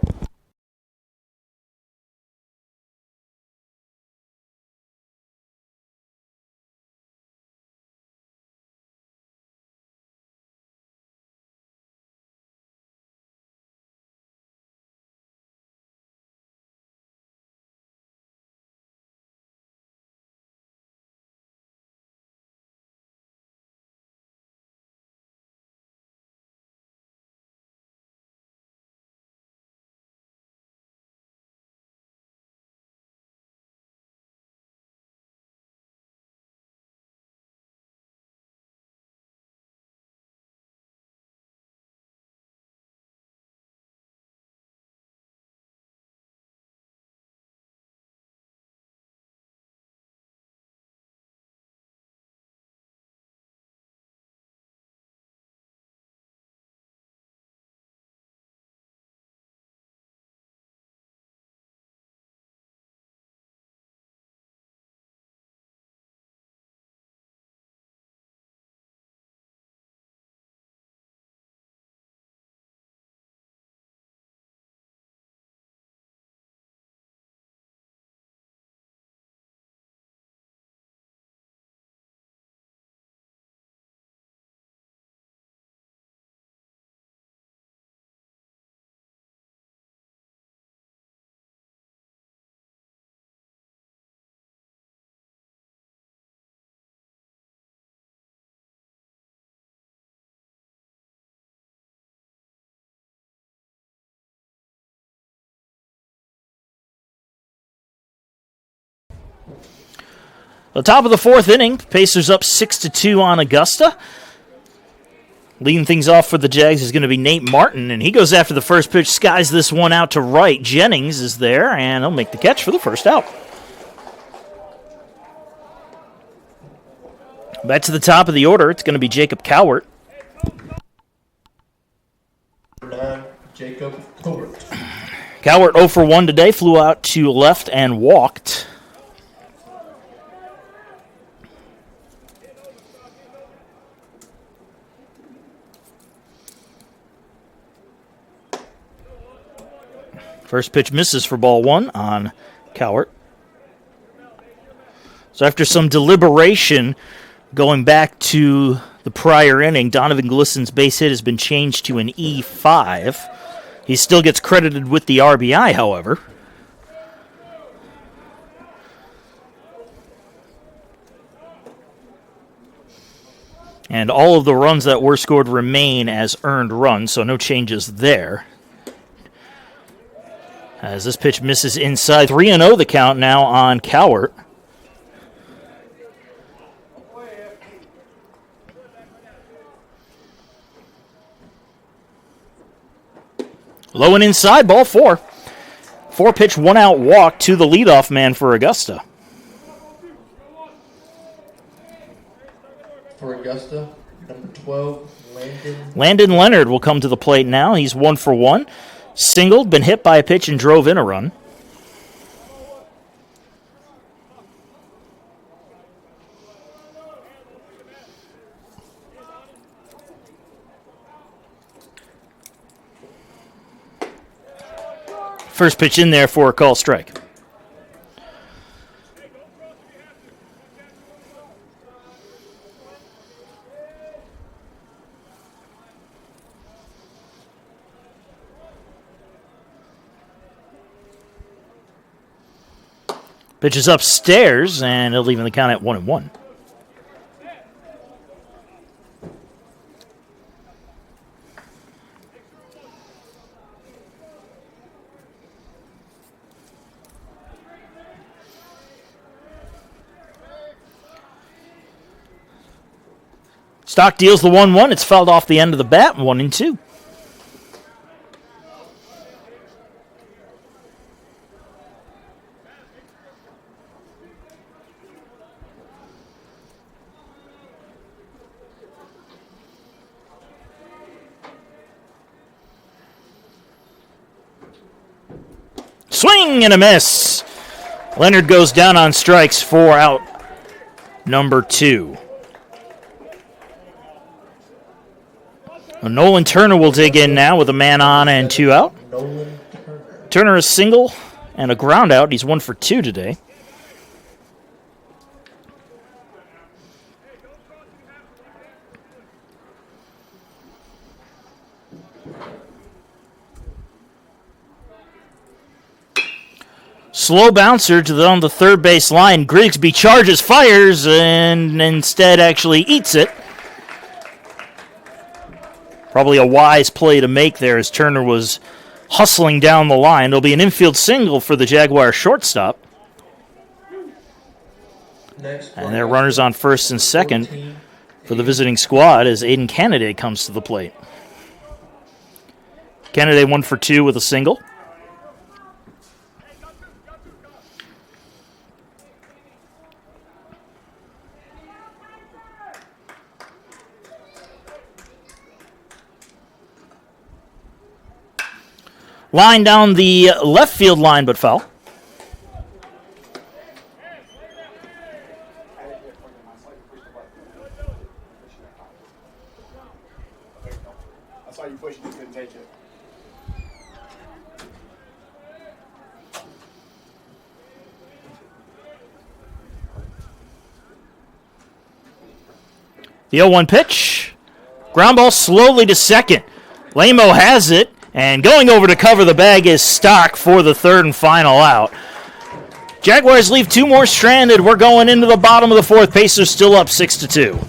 The top of the 4th inning, Pacers up 6-2 on Augusta. Leading things off for the Jags is going to be Nate Martin, and he goes after the first pitch, skies this one out to right. Jennings is there, and he'll make the catch for the first out. Back to the top of the order, it's going to be Jacob Cowart. Jacob Cowart. Cowart 0 for 1 today, flew out to left and walked. First pitch misses for ball 1 on Cowart. So after some deliberation, going back to the prior inning, Donovan Glisson's base hit has been changed to an E5. He still gets credited with the RBI, however. And all of the runs that were scored remain as earned runs, so no changes there. As this pitch misses inside. 3-0 the count now on Cowart. Low and inside, ball 4. 4-pitch, 1-out walk to the leadoff man for Augusta. For Augusta, number 12, Landon Leonard will come to the plate now. He's 1 for 1. Singled, been hit by a pitch, and drove in a run. First pitch in there for a call strike. Pitches upstairs, and it'll even the count at 1-1. Stock deals the 1-1. It's fouled off the end of the bat, 1-2. Swing and a miss. Leonard goes down on strikes for out number 2. Nolan Turner will dig in now with a man on and 2 out. Turner is single and a ground out. He's 1 for 2 today. Slow bouncer on the third base line. Grigsby charges, fires, and instead actually eats it. Probably a wise play to make there as Turner was hustling down the line. There'll be an infield single for the Jaguar shortstop. And there are runners on first and second for the visiting squad as Aiden Kennedy comes to the plate. Kennedy 1 for 2 with a single. Line down the left field line, but foul. I saw you push, you just couldn't take it. The 0-1 pitch. Ground ball slowly to second. Lamo has it. And going over to cover the bag is Stock for the third and final out. Jaguars leave 2 more stranded. We're going into the bottom of the 4th. Pacers still up 6-2.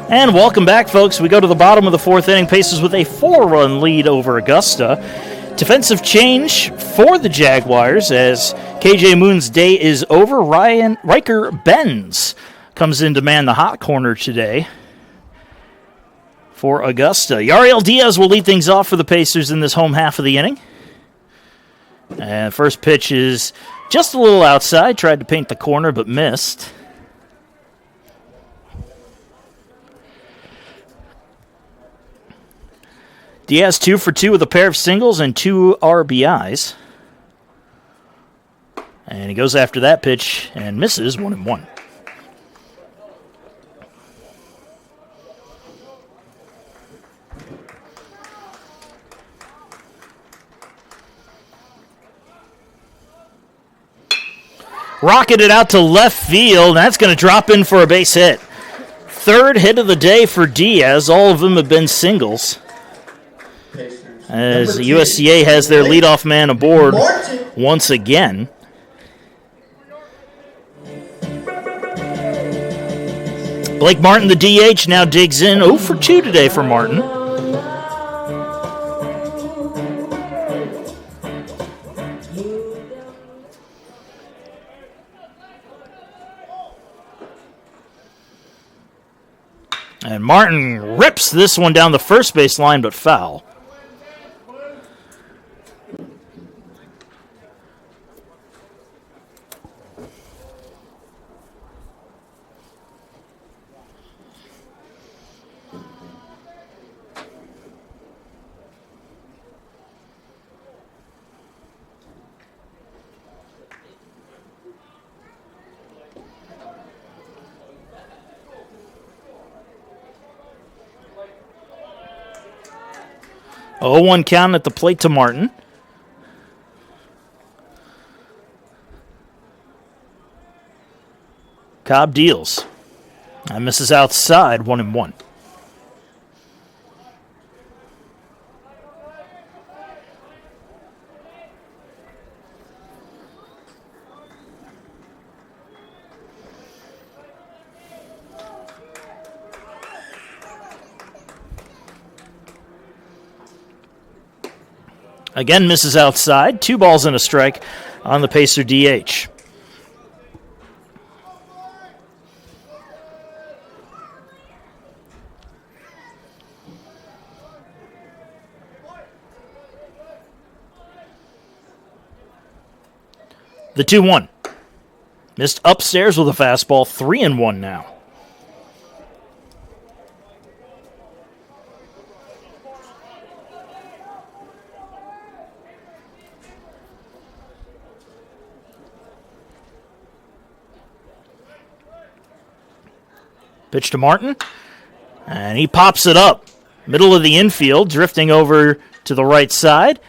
And welcome back, folks. We go to the bottom of the fourth inning. Pacers with a 4-run lead over Augusta. Defensive change for the Jaguars as KJ Moon's day is over. Riker Benz comes in to man the hot corner today for Augusta. Yariel Diaz will lead things off for the Pacers in this home half of the inning. And first pitch is just a little outside. Tried to paint the corner but missed. Diaz 2 for 2 with a pair of singles and 2 RBIs. And he goes after that pitch and misses 1-1. Rocketed out to left field. That's going to drop in for a base hit. Third hit of the day for Diaz. All of them have been singles. As the USCA has their leadoff man aboard once again. Blake Martin, the DH, now digs in. 0 for 2 today for Martin. And Martin rips this one down the first base line, but foul. A 0-1 count at the plate to Martin. Cobb deals. And misses outside, 1-1. Again, misses outside. 2 balls and a strike on the Pacer DH. The 2-1. Missed upstairs with a fastball. 3-1 now. Pitch to Martin, and he pops it up. Middle of the infield, drifting over to the right side.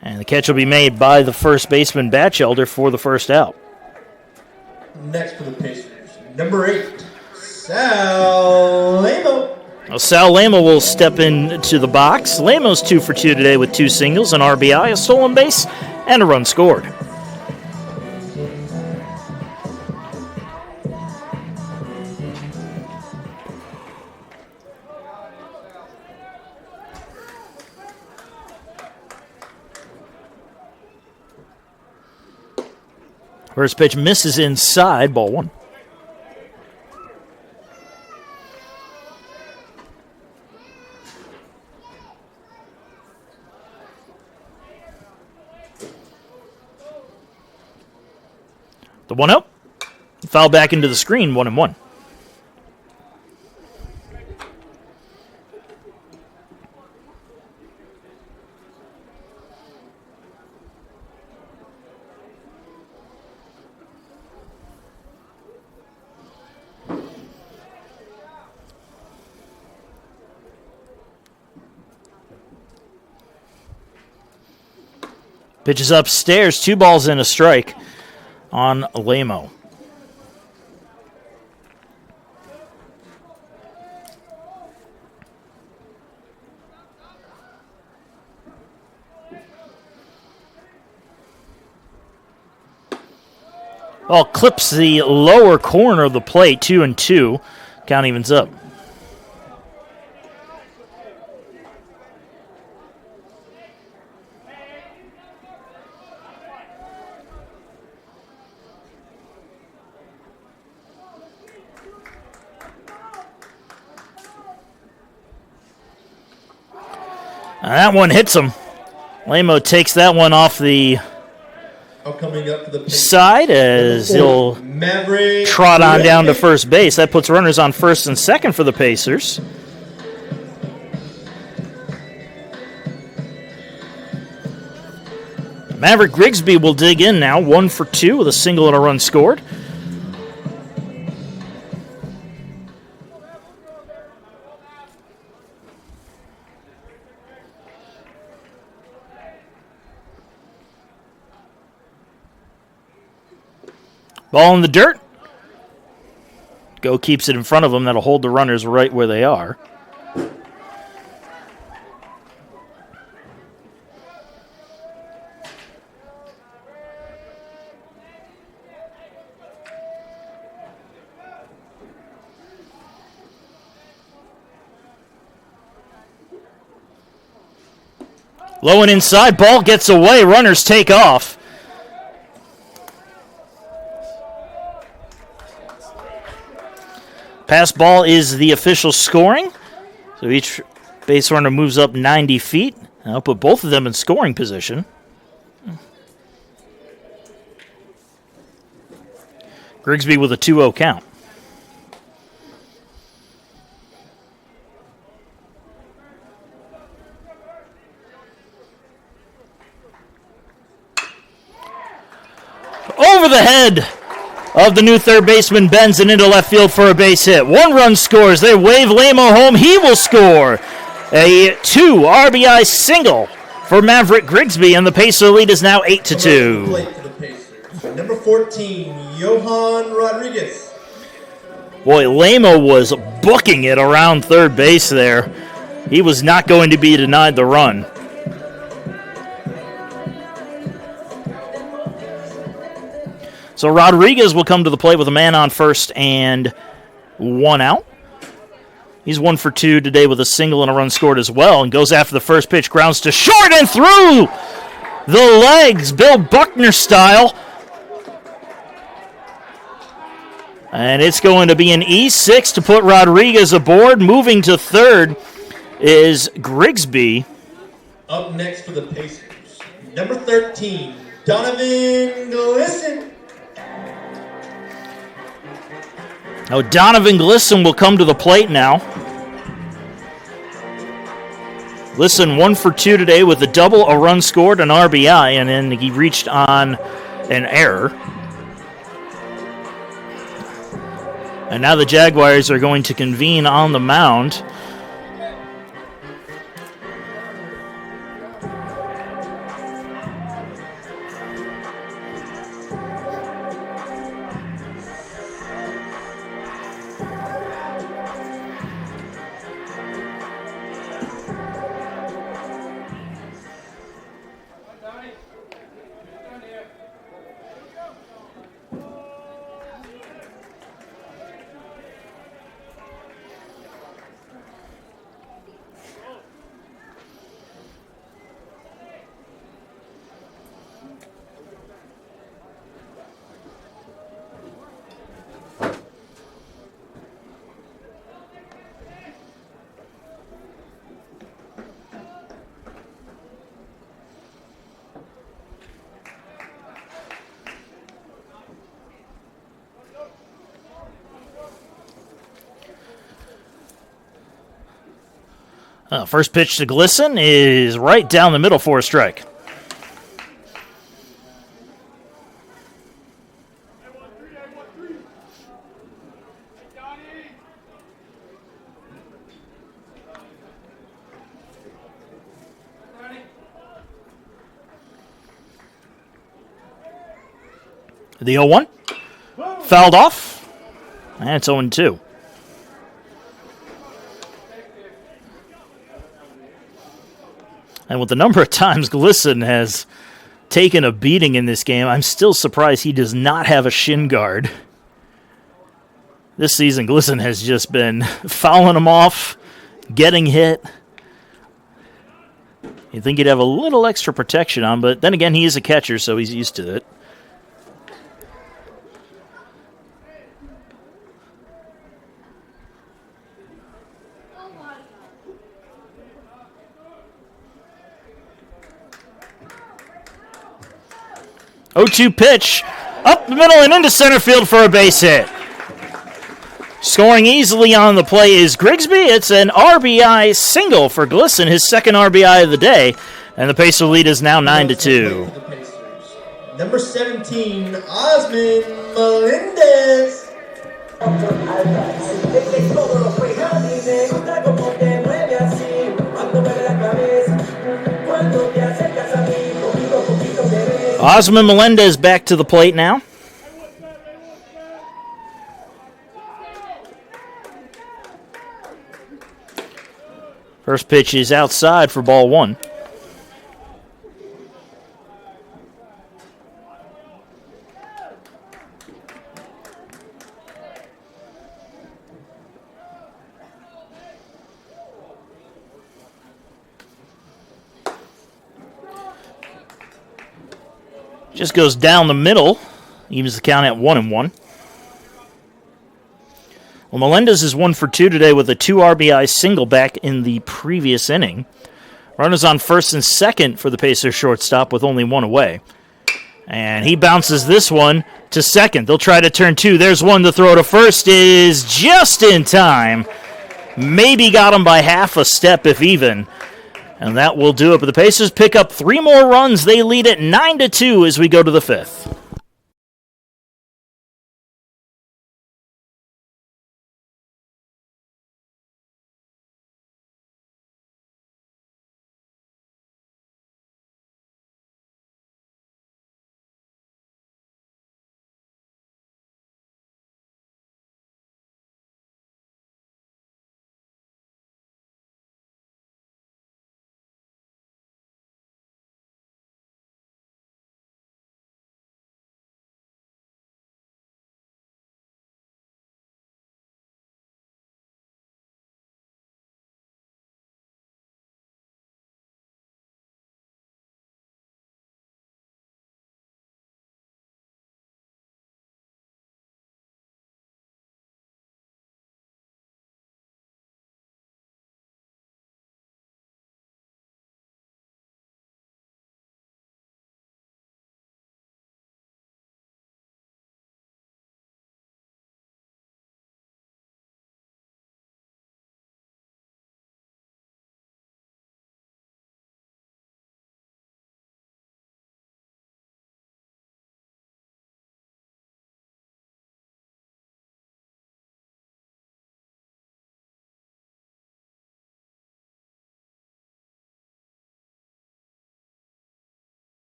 And the catch will be made by the first baseman, Batchelder, for the first out. Next for the Pacers, number 8, Sal Lamo. Well, Sal Lamo will step into the box. Lamo's 2 for 2 today with 2 singles, an RBI, a stolen base, and a run scored. First pitch misses inside, ball 1. The 1-0. Foul back into the screen, 1-1. Pitches upstairs, 2 balls and a strike on Lamo. Ball clips the lower corner of the plate, 2-2. Count evens up. And that one hits him. Lamo takes that one off the Coming up to the side as he'll Maverick trot on down to first base. That puts runners on first and second for the Pacers. Maverick Grigsby will dig in now, 1 for 2 with a single and a run scored. Ball in the dirt. Go keeps it in front of him. That'll hold the runners right where they are. Low and inside, ball gets away, runners take off. Pass ball is the official scoring. So each base runner moves up 90 feet. I'll put both of them in scoring position. Grigsby with a 2-0 count. Over the head of the new third baseman, bends and into left field for a base hit. 1 run scores. They wave Lamo home. He will score. A 2 RBI single for Maverick Grigsby, and the Pacer lead is now 8-2. Number 14, Johan Rodriguez. Boy, Lamo was booking it around third base there. He was not going to be denied the run. So Rodriguez will come to the plate with a man on first and 1 out. He's 1 for 2 today with a single and a run scored as well, and goes after the first pitch, grounds to short and through the legs, Bill Buckner style. And it's going to be an E6 to put Rodriguez aboard. Moving to third is Grigsby. Up next for the Pacers, number 13, Donovan Glisson. Now Donovan Glisson will come to the plate now. Glisson 1 for 2 today with a double, a run scored, an RBI, and then he reached on an error. And now the Jaguars are going to convene on the mound. First pitch to Glisson is right down the middle for a strike. The 0-1. Fouled off. And it's 0-2. And with the number of times Glisson has taken a beating in this game, I'm still surprised he does not have a shin guard. This season, Glisson has just been fouling him off, getting hit. You'd think he'd have a little extra protection on, but then again, he is a catcher, so he's used to it. 0-2 pitch. Up the middle and into center field for a base hit. Scoring easily on the play is Grigsby. It's an RBI single for Glisson, his second RBI of the day. And the Pacer lead is now 9-2. Number 17, Osman Melendez. Osman Melendez back to the plate now. First pitch is outside for ball one. Just goes down the middle, evens the count at 1-1. Well, Melendez is 1 for 2 today with a 2 RBI single back in the previous inning. Runners on first and second for the Pacers shortstop with only one away. And he bounces this one to second. They'll try to turn two. There's one to throw to first. Is just in time. Maybe got him by half a step, if even. And that will do it. But the Pacers pick up 3 more runs. They lead it 9-2 as we go to the 5th.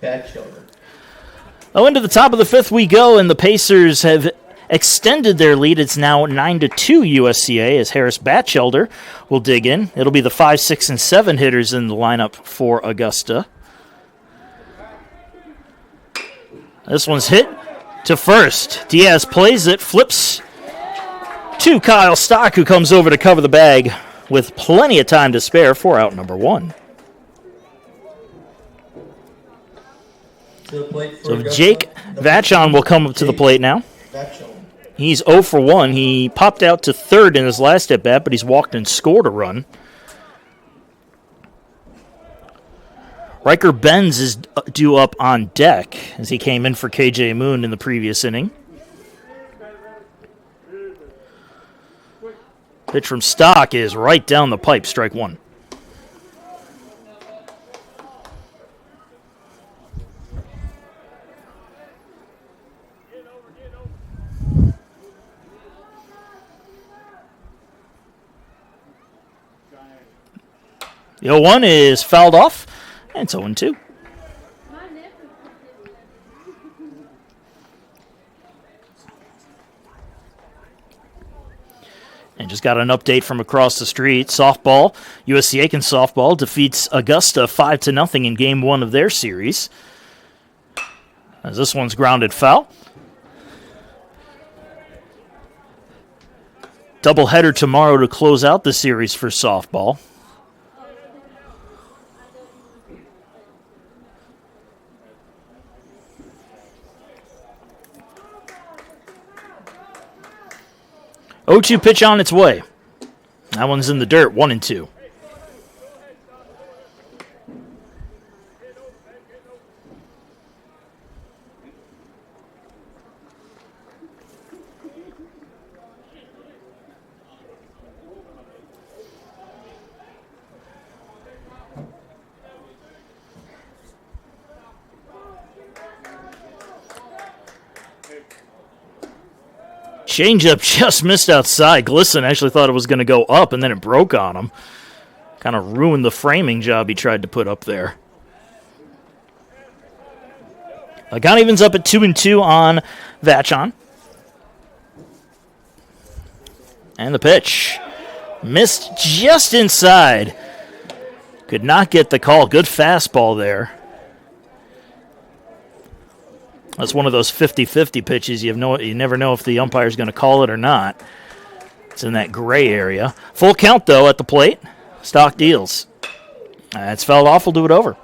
Batchelder. Oh, into the top of the 5th we go, and the Pacers have extended their lead. It's now 9-2 USCA as Harris Batchelder will dig in. It'll be the 5, 6, and 7 hitters in the lineup for Augusta. This one's hit to first. Diaz plays it, flips to Kyle Stock, who comes over to cover the bag with plenty of time to spare for out number 1. So Jake Vachon will come up to the plate now. He's 0 for 1. He popped out to third in his last at-bat, but he's walked and scored a run. Riker Benz is due up on deck as he came in for KJ Moon in the previous inning. Pitch from Stock is right down the pipe, strike 1. The 0-1 is fouled off, and it's 0-2. And just got an update from across the street. Softball, USC Aiken softball defeats Augusta 5-0 in Game 1 of their series. As this one's grounded foul. Doubleheader tomorrow to close out the series for softball. Oh, 2 pitch on its way. That one's in the dirt, 1-2. Changeup just missed outside. Glisson actually thought it was going to go up, and then it broke on him. Kind of ruined the framing job he tried to put up there. Count evens up at 2-2 on Vachon. And the pitch. Missed just inside. Could not get the call. Good fastball there. That's one of those 50-50 pitches. You never know if the umpire's going to call it or not. It's in that gray area. Full count, though, at the plate. Stock deals. It's fouled off. We'll do it over.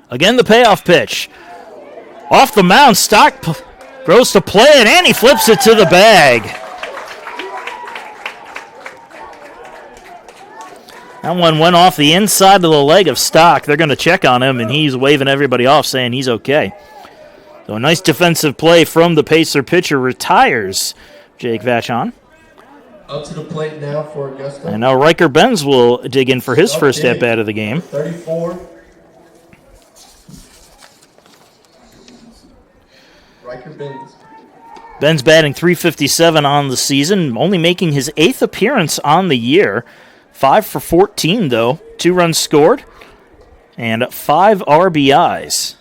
Again, the payoff pitch. Off the mound, Stock goes to play it, and he flips it to the bag. That one went off the inside of the leg of Stock. They're going to check on him, and he's waving everybody off, saying he's okay. So a nice defensive play from the Pacer pitcher. Retires Jake Vachon. Up to the plate now for Augusta. And now Riker Benz will dig in for his first at-bat of the game. 34. Riker Benz. Ben's batting .357 on the season, only making his 8th appearance on the year. 5 for 14, though. 2 runs scored and 5 RBIs.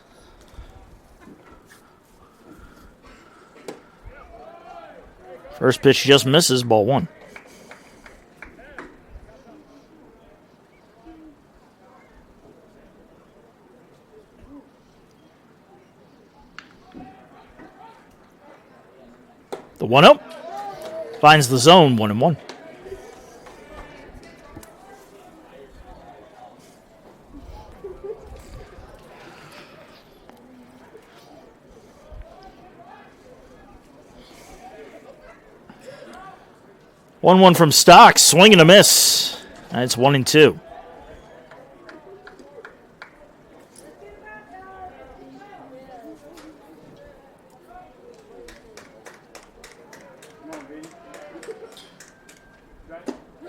First pitch just misses, ball 1. The 1-0 finds the zone, 1-1. One from Stock, swing and a miss. And it's 1-2.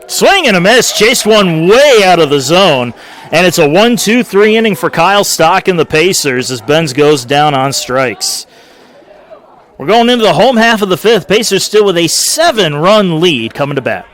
Swing and a miss, chased one way out of the zone, and it's a 1-2-3 inning for Kyle Stock and the Pacers as Benz goes down on strikes. We're going into the home half of the 5th. Pacers still with a 7-run lead coming to bat.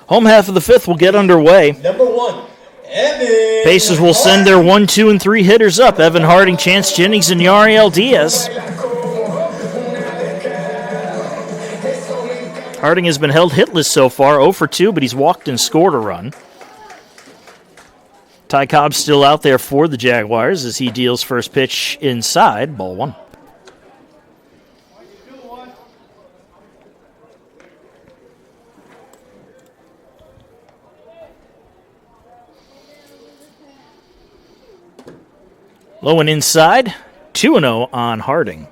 Home half of the fifth will get underway. Number 1, Evan Pacers will send their 1, 2, and 3 hitters up. Evan Harding, Chance Jennings, and Yariel Diaz. Harding has been held hitless so far, 0 for 2, but he's walked and scored a run. Ty Cobb's still out there for the Jaguars as he deals first pitch inside, ball 1. Low and inside, 2-0 on Harding.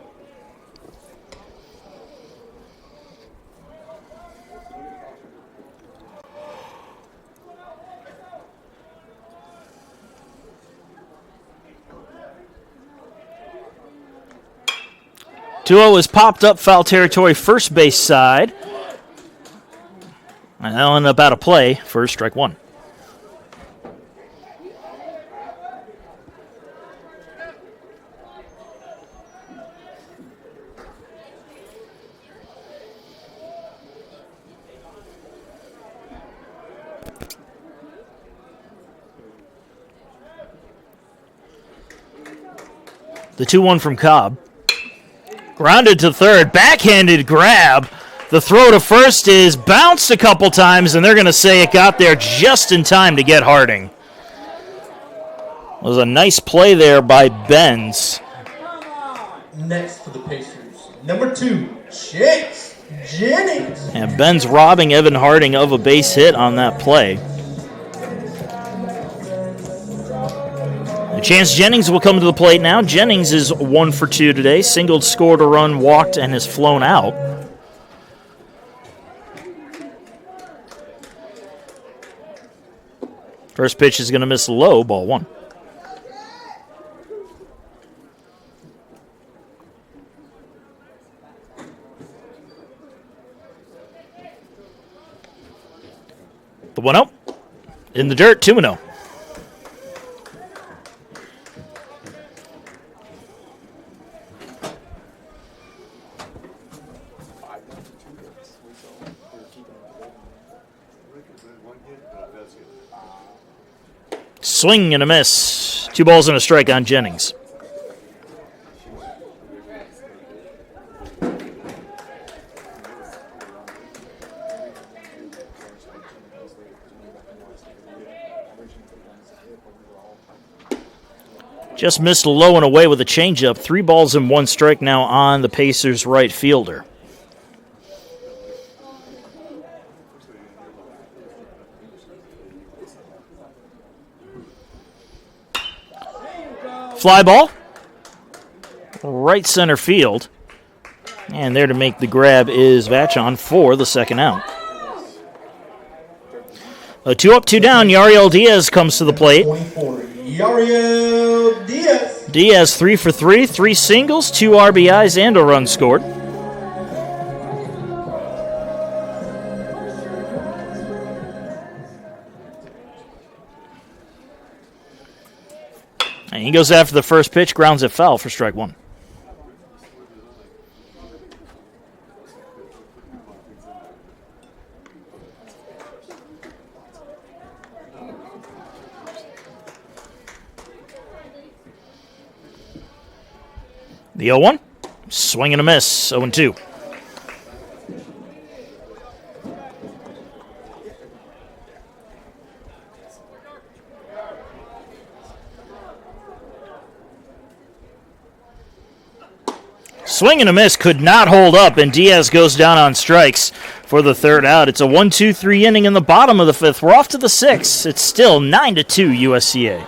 Tuo is popped up foul territory first base side. And that'll end up out of play for strike 1. The 2-1 from Cobb. Grounded to third. Backhanded grab. The throw to first is bounced a couple times, and they're going to say it got there just in time to get Harding. It was a nice play there by Benz. Next for the Pacers, number 2, Chance Jennings. And Benz robbing Evan Harding of a base hit on that play. Chance Jennings will come to the plate now. Jennings is 1 for 2 today. Singled, scored a run, walked, and has flown out. First pitch is going to miss low, ball 1. The 1-0. In the dirt, 2-0. Swing and a miss. 2 balls and a strike on Jennings. Just missed low and away with a changeup. 3 balls and 1 strike now on the Pacers' right fielder. Fly ball, right center field. And there to make the grab is Vachon for the second out. A 2 up, 2 down. Yariel Diaz comes to the plate. 24, Yariel Diaz. Diaz 3 for 3, 3 singles, 2 RBIs, and a run scored. And he goes after the first pitch, grounds it foul for strike 1. The 0-1, swing and a miss, 0-2. Swing and a miss could not hold up, and Diaz goes down on strikes for the third out. It's a 1-2-3 inning in the bottom of the fifth. We're off to the sixth. It's still 9-2 USCA.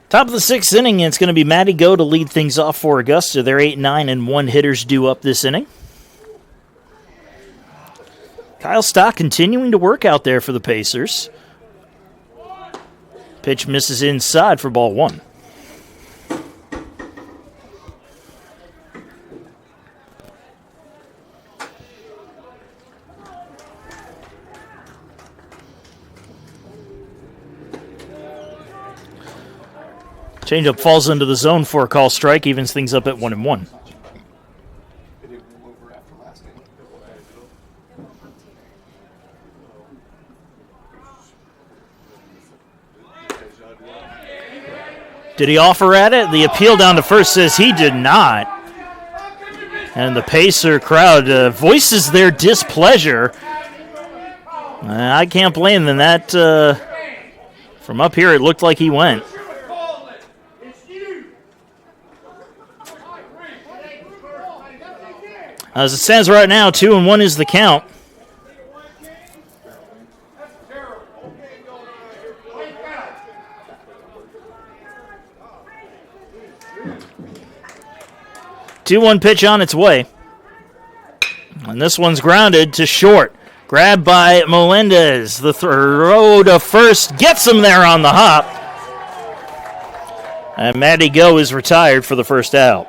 Top of the sixth inning, it's going to be Matty Go to lead things off for Augusta. They're 8-9 and 1 hitters due up this inning. Kyle Stock continuing to work out there for the Pacers. Pitch misses inside for ball one. Changeup falls into the zone for a call strike, evens things up at 1-1. Did he offer at it? The appeal down to first says he did not. And the Pacer crowd voices their displeasure. I can't blame them. That from up here, it looked like he went. As it stands right now, 2-1 is the count. Two-one pitch on its way. And this one's grounded to short. Grabbed by Melendez. The throw to first gets him there on the hop. And Matty Go is retired for the first out.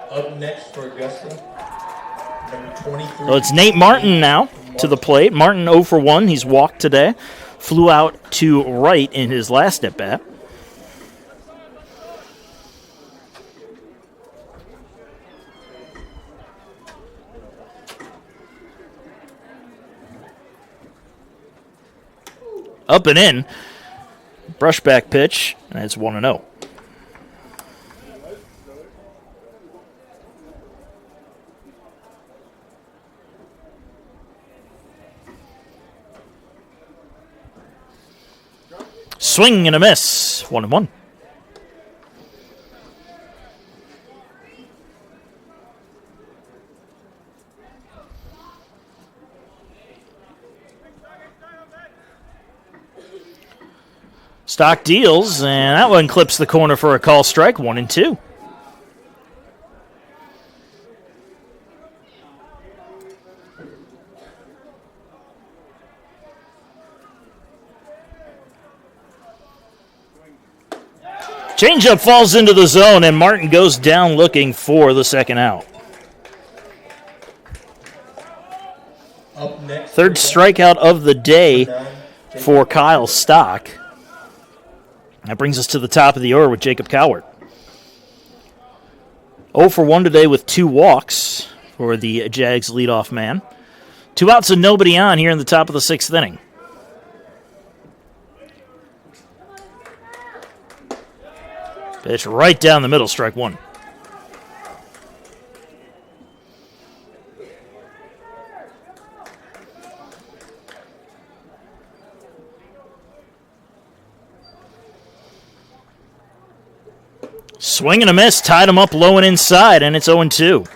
Up next for Augusta, number 23. So it's Nate Martin now to the plate. Martin 0 for 1. He's walked today. Flew out to right in his last at-bat. Up and in. Brushback pitch, and it's 1-0. Swing and a miss. 1-1. Stock deals, and that one clips the corner for a call strike. 1-2. Changeup falls into the zone, and Martin goes down looking for the second out. Up next, Third strikeout of the day for Kyle Stock. That brings us to the top of the order with Jacob Cowart. 0 for 1 today with 2 walks for the Jags leadoff man. 2 outs and nobody on here in the top of the sixth inning. Pitch right down the middle, strike one. Swing and a miss, tied him up low and inside, and it's 0-2.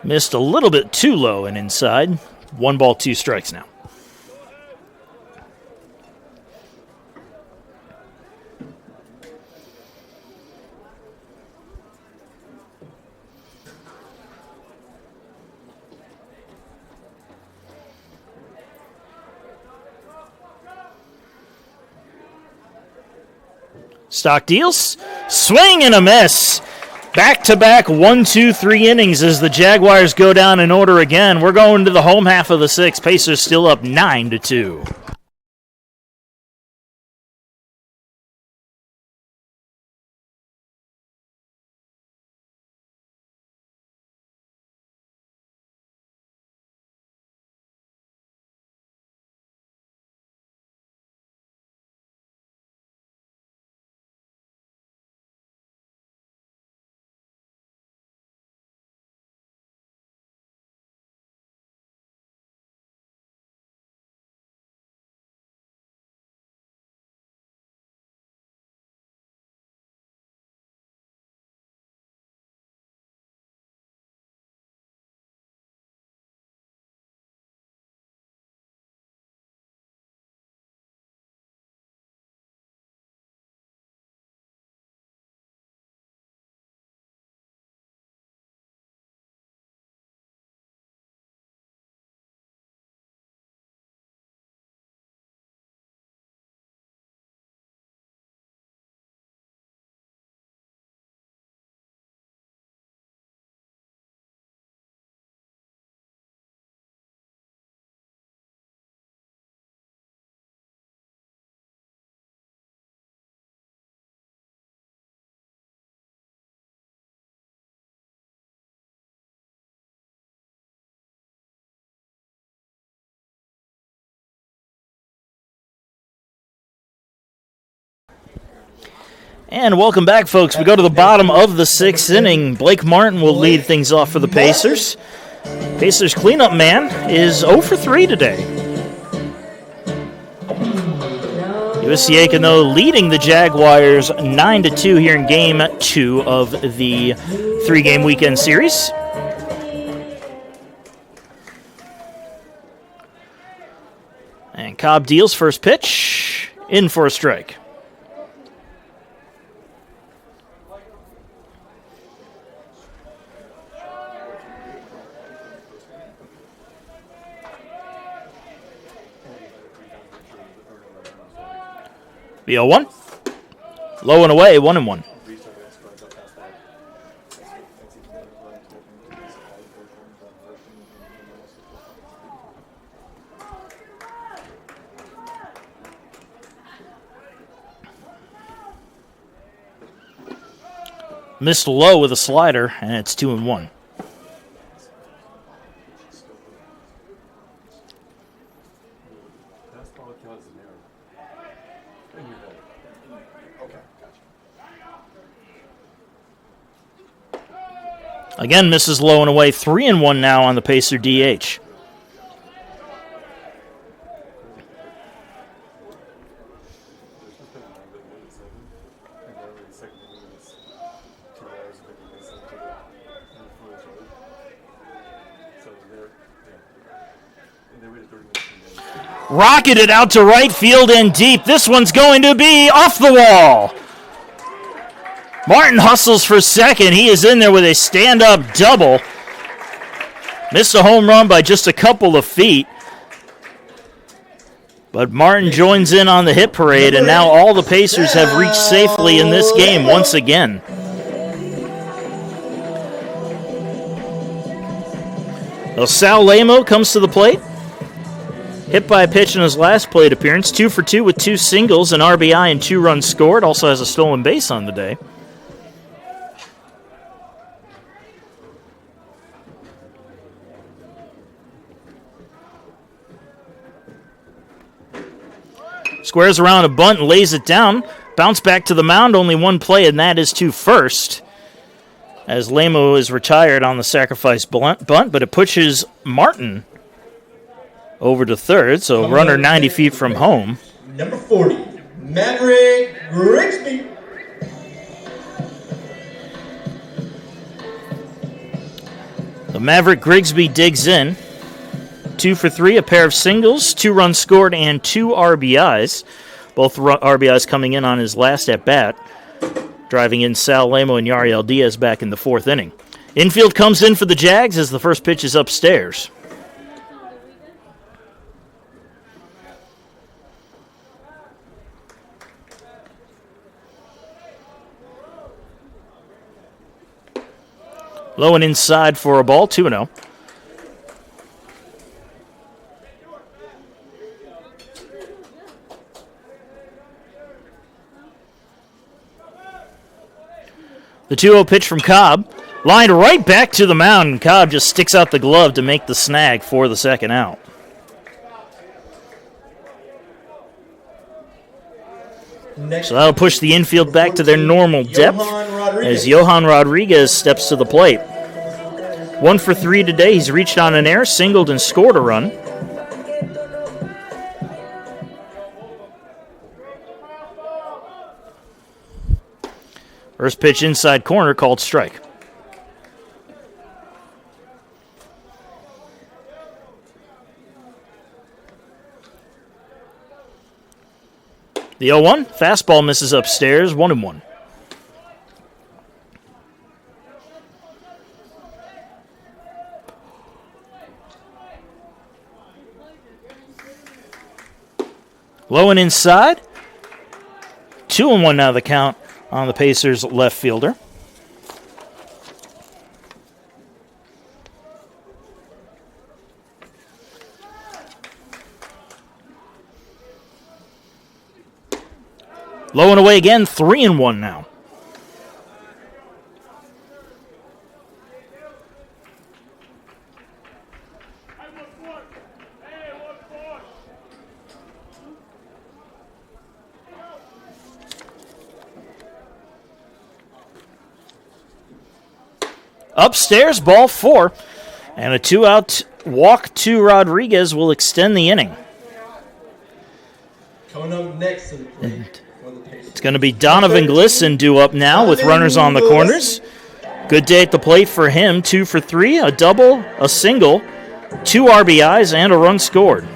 Missed a little bit too low and inside. 1 ball, 2 strikes now. Stock deals. Swing and a miss. Back-to-back 1, 2, 3 innings as the Jaguars go down in order again. We're going to the home half of the sixth. Pacers still up 9-2. And welcome back, folks. We go to the bottom of the 6th inning. Blake Martin will lead things off for the Pacers. Pacers cleanup man is 0 for 3 today. USCA though leading the Jaguars 9-2 here in Game 2 of the 3-game weekend series. And Cobb deals first pitch, in for a strike. The 0-1. Low and away, 1-1. Missed low with a slider, and it's 2-1. Again, misses low and away, 3-1 now on the Pacer DH. Rocketed out to right field and deep. This one's going to be off the wall. Martin hustles for second. He is in there with a stand-up double. Missed a home run by just a couple of feet. But Martin joins in on the hit parade, and now all the Pacers have reached safely in this game once again. Well, Sal Lamo comes to the plate. Hit by a pitch in his last plate appearance. 2 for 2 with 2 singles, an RBI, and 2 runs scored. Also has a stolen base on the day. Squares around a bunt and lays it down. Bounce back to the mound, only one play, and that is to first. As Lamo is retired on the sacrifice bunt, but it pushes Martin over to third, so runner 90 feet from home. Number 40, Maverick Grigsby. The Maverick Grigsby digs in. 2 for 3, a pair of singles, 2 runs scored, and 2 RBIs. Both RBIs coming in on his last at-bat, driving in Sal Lamo and Yariel Diaz back in the 4th inning. Infield comes in for the Jags as the first pitch is upstairs. Low and inside for a ball, 2-0. The 2-0 pitch from Cobb, lined right back to the mound, and Cobb just sticks out the glove to make the snag for the second out. So that'll push the infield back to their normal depth as Johan Rodriguez steps to the plate. 1 for 3 today. He's reached on an error, singled, and scored a run. First pitch inside corner, called strike. The 0-1, fastball misses upstairs, 1-1. Low and inside. 2-1 now the count on the Pacers' left fielder. Low and away again, 3-1 now. upstairs, ball 4. And a 2-out walk to Rodriguez will extend the inning. Coming up next to the plate for the Pacers. It's going to be Donovan Glisson due up now with runners on the corners. Good day at the plate for him. 2 for 3, a double, a single, 2 RBIs, and a run scored.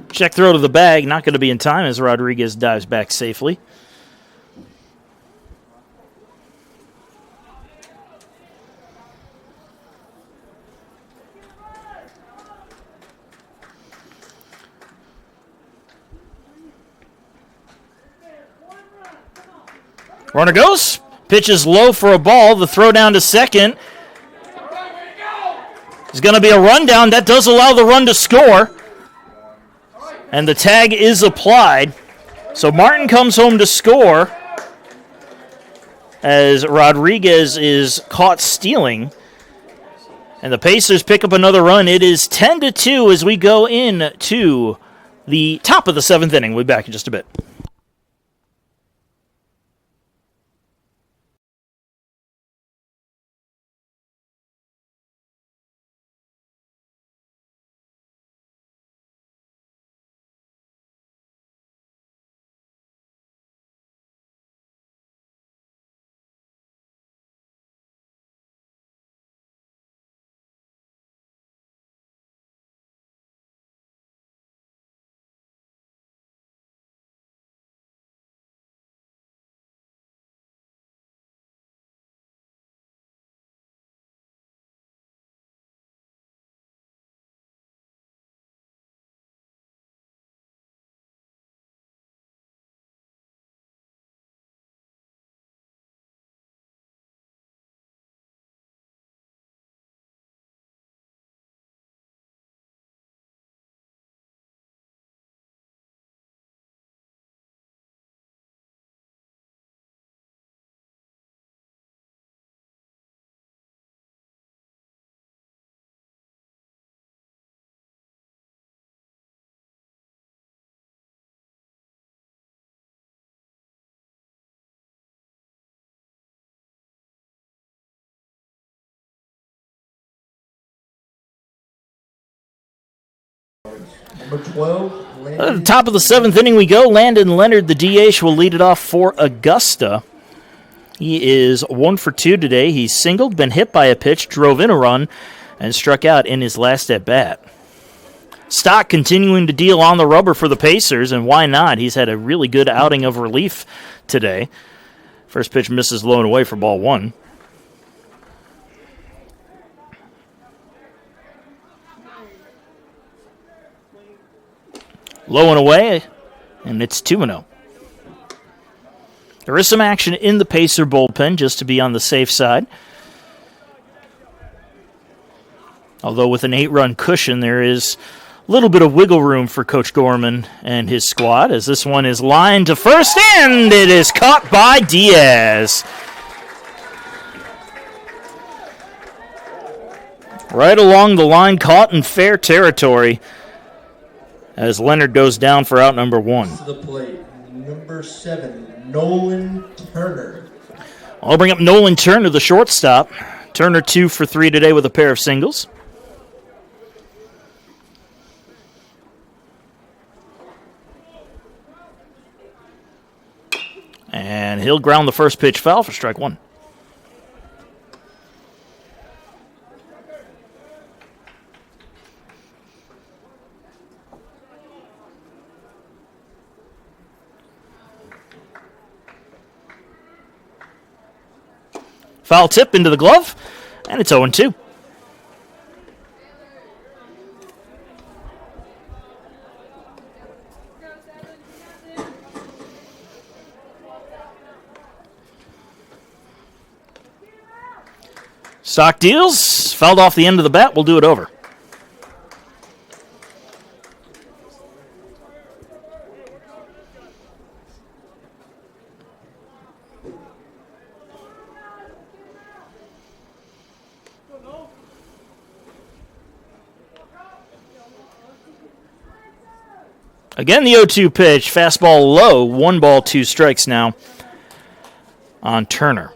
Check throw to the bag, not going to be in time as Rodriguez dives back safely. Runner goes, pitches low for a ball, the throw down to second. There's going to be a rundown. That does allow the run to score. And the tag is applied. So Martin comes home to score as Rodriguez is caught stealing. And the Pacers pick up another run. It is 10-2 as we go into the top of the 7th inning. We'll be back in just a bit. Number 12, At the top of the 7th inning we go. Landon Leonard, the DH, will lead it off for Augusta. He is 1 for 2 today. He singled, been hit by a pitch, drove in a run, and struck out in his last at-bat. Stock continuing to deal on the rubber for the Pacers, and why not? He's had a really good outing of relief today. First pitch misses low and away for ball 1. Low and away, and it's 2-0. There is some action in the Pacer bullpen just to be on the safe side. Although with an 8-run cushion, there is a little bit of wiggle room for Coach Gorman and his squad, as this one is lined to first, and it is caught by Diaz. Right along the line, caught in fair territory, as Leonard goes down for out number 1. to the plate, number 7, Nolan Turner. I'll bring up Nolan Turner, the shortstop. Turner 2 for 3 today with a pair of singles. And he'll ground the first pitch foul for strike 1. Foul tip into the glove, and it's 0-2. Stock deals, fouled off the end of the bat, we'll do it over. Again, the 0-2 pitch. Fastball low. 1 ball, 2 strikes now on Turner.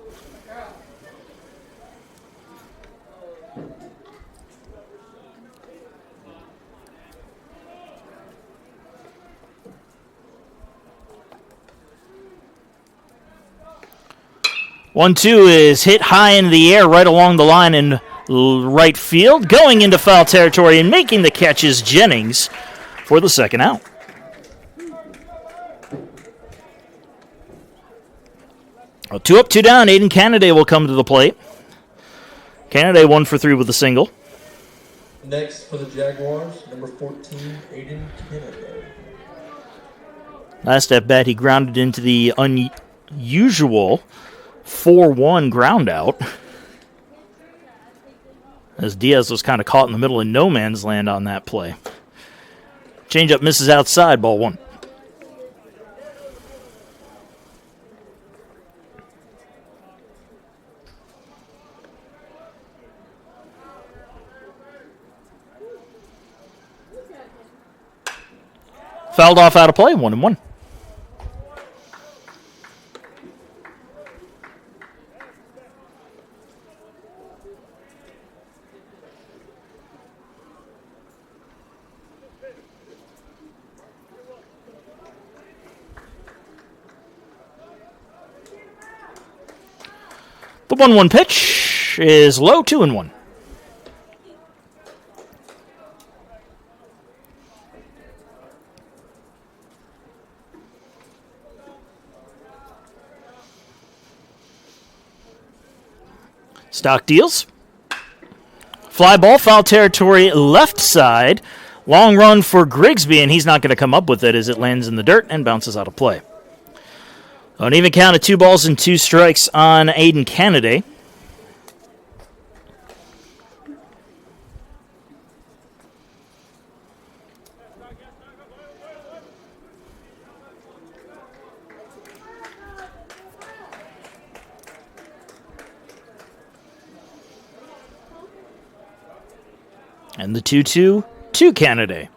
One-two is hit high into the air right along the line in right field. Going into foul territory and making the catch is Jennings for the second out. Well, 2 up, 2 down. Aiden Canaday will come to the plate. Canaday 1 for 3 with a single. Next for the Jaguars, number 14, Aiden Kennedy. Last at bat, he grounded into the unusual 4-1 ground out, as Diaz was kind of caught in the middle of no man's land on that play. Changeup misses outside, ball 1. Fouled off out of play, 1-1. The 1-1 pitch is low, 2-1. Stock deals. Fly ball, foul territory, left side. Long run for Grigsby, and he's not going to come up with it as it lands in the dirt and bounces out of play. An even count of 2 balls and 2 strikes on Aiden Canaday. And the 2-2 to Canaday.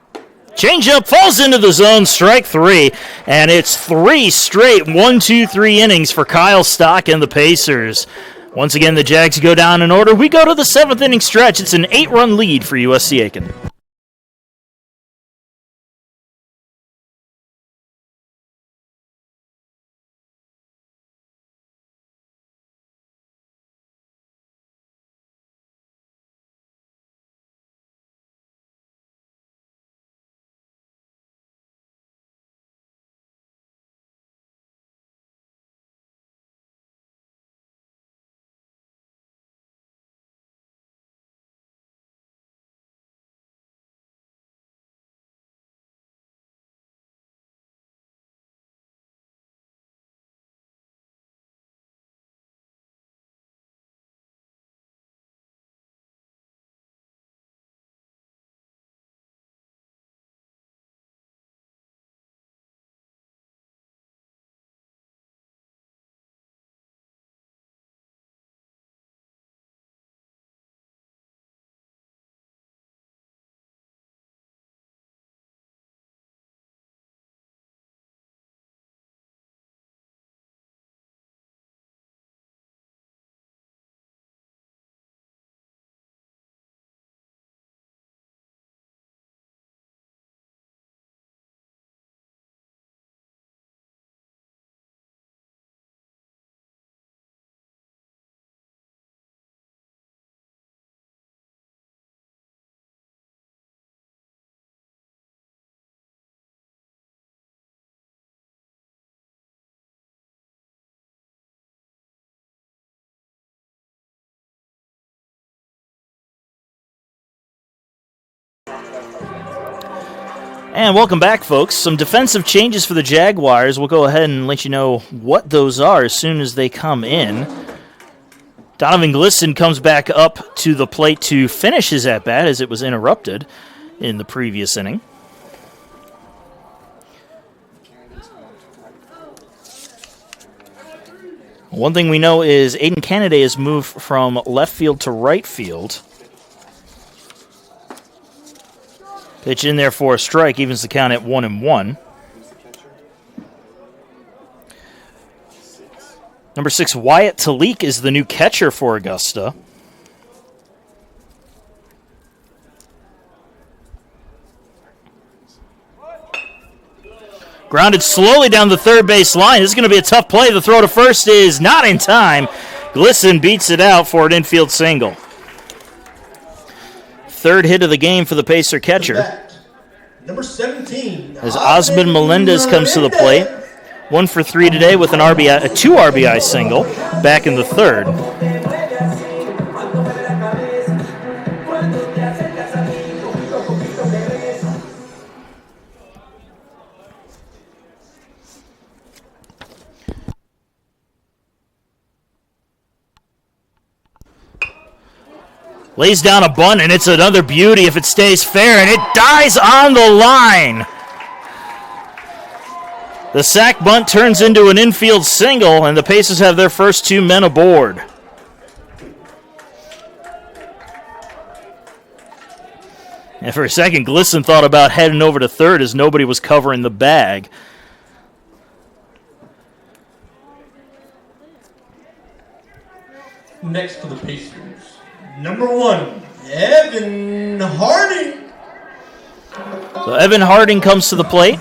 Changeup falls into the zone, strike 3, and it's 3 straight 1-2-3 innings for Kyle Stock and the Pacers. Once again, the Jags go down in order. We go to the 7th inning stretch. It's an 8-run lead for USC Aiken. And welcome back, folks. Some defensive changes for the Jaguars. We'll go ahead and let you know what those are as soon as they come in. Donovan Glisson comes back up to the plate to finish his at-bat as it was interrupted in the previous inning. One thing we know is Aiden Canaday has moved from left field to right field. Pitch in there for a strike, evens the count at 1-1. Number 6, Wyatt Talik is the new catcher for Augusta. Grounded slowly down the third base line. This is going to be a tough play. The throw to first is not in time. Glisson beats it out for an infield single. Third hit of the game for the Pacer catcher. Number 17. As Osmond Melendez comes to the plate. 1 for 3 today with a 2 RBI single back in the third. Lays down a bunt, and it's another beauty if it stays fair, and it dies on the line. The sac bunt turns into an infield single, and the Pacers have their first 2 men aboard. And for a second, Glisson thought about heading over to third as nobody was covering the bag. Next for the Pacers, number 1, Evan Harding. So Evan Harding comes to the plate.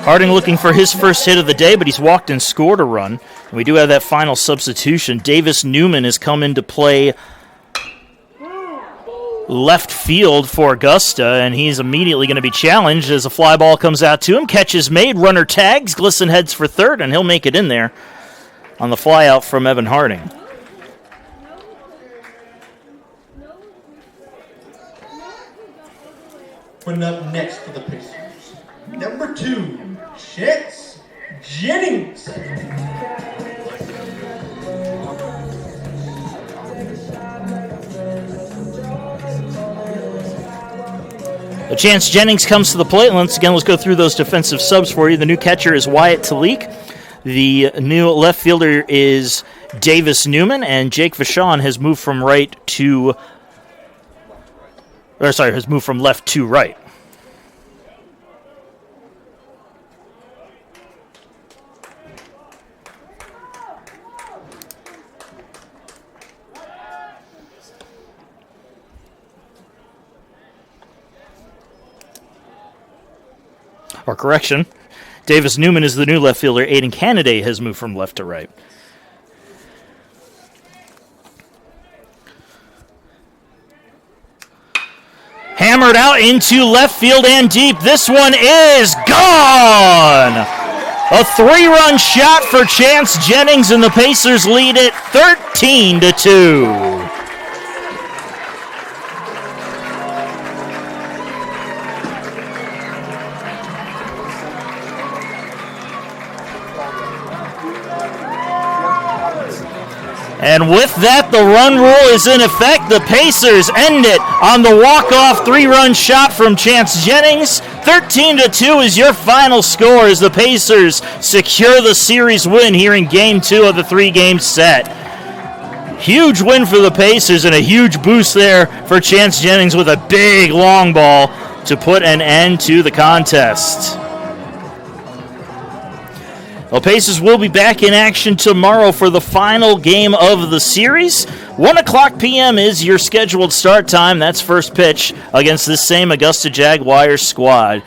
Harding looking for his first hit of the day, but he's walked and scored a run. And we do have that final substitution. Davis Newman has come into play left field for Augusta, and he's immediately going to be challenged as a fly ball comes out to him. Catch is made, runner tags, Glisson heads for third, and he'll make it in there on the fly out from Evan Harding. Putting up next for the Pacers, number 2, Chance Jennings. Chance Jennings comes to the plate. Once again, let's go through those defensive subs for you. The new catcher is Wyatt Talik. The new left fielder is Davis Newman, and Jake Vachon has moved from left to right. Or correction, Davis Newman is the new left fielder. Aiden Canada has moved from left to right. Hammered out into left field and deep. This one is gone! A 3-run shot for Chance Jennings, and the Pacers lead it 13-2. And with that, the run rule is in effect. The Pacers end it on the walk-off 3-run shot from Chance Jennings. 13-2 is your final score as the Pacers secure the series win here in Game 2 of the 3-game set. Huge win for the Pacers and a huge boost there for Chance Jennings with a big long ball to put an end to the contest. Well, Pacers will be back in action tomorrow for the final game of the series. 1 o'clock p.m. is your scheduled start time. That's first pitch against this same Augusta Jaguars squad.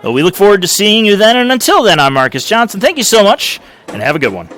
We look forward to seeing you then, and until then, I'm Marcus Johnson. Thank you so much, and have a good one.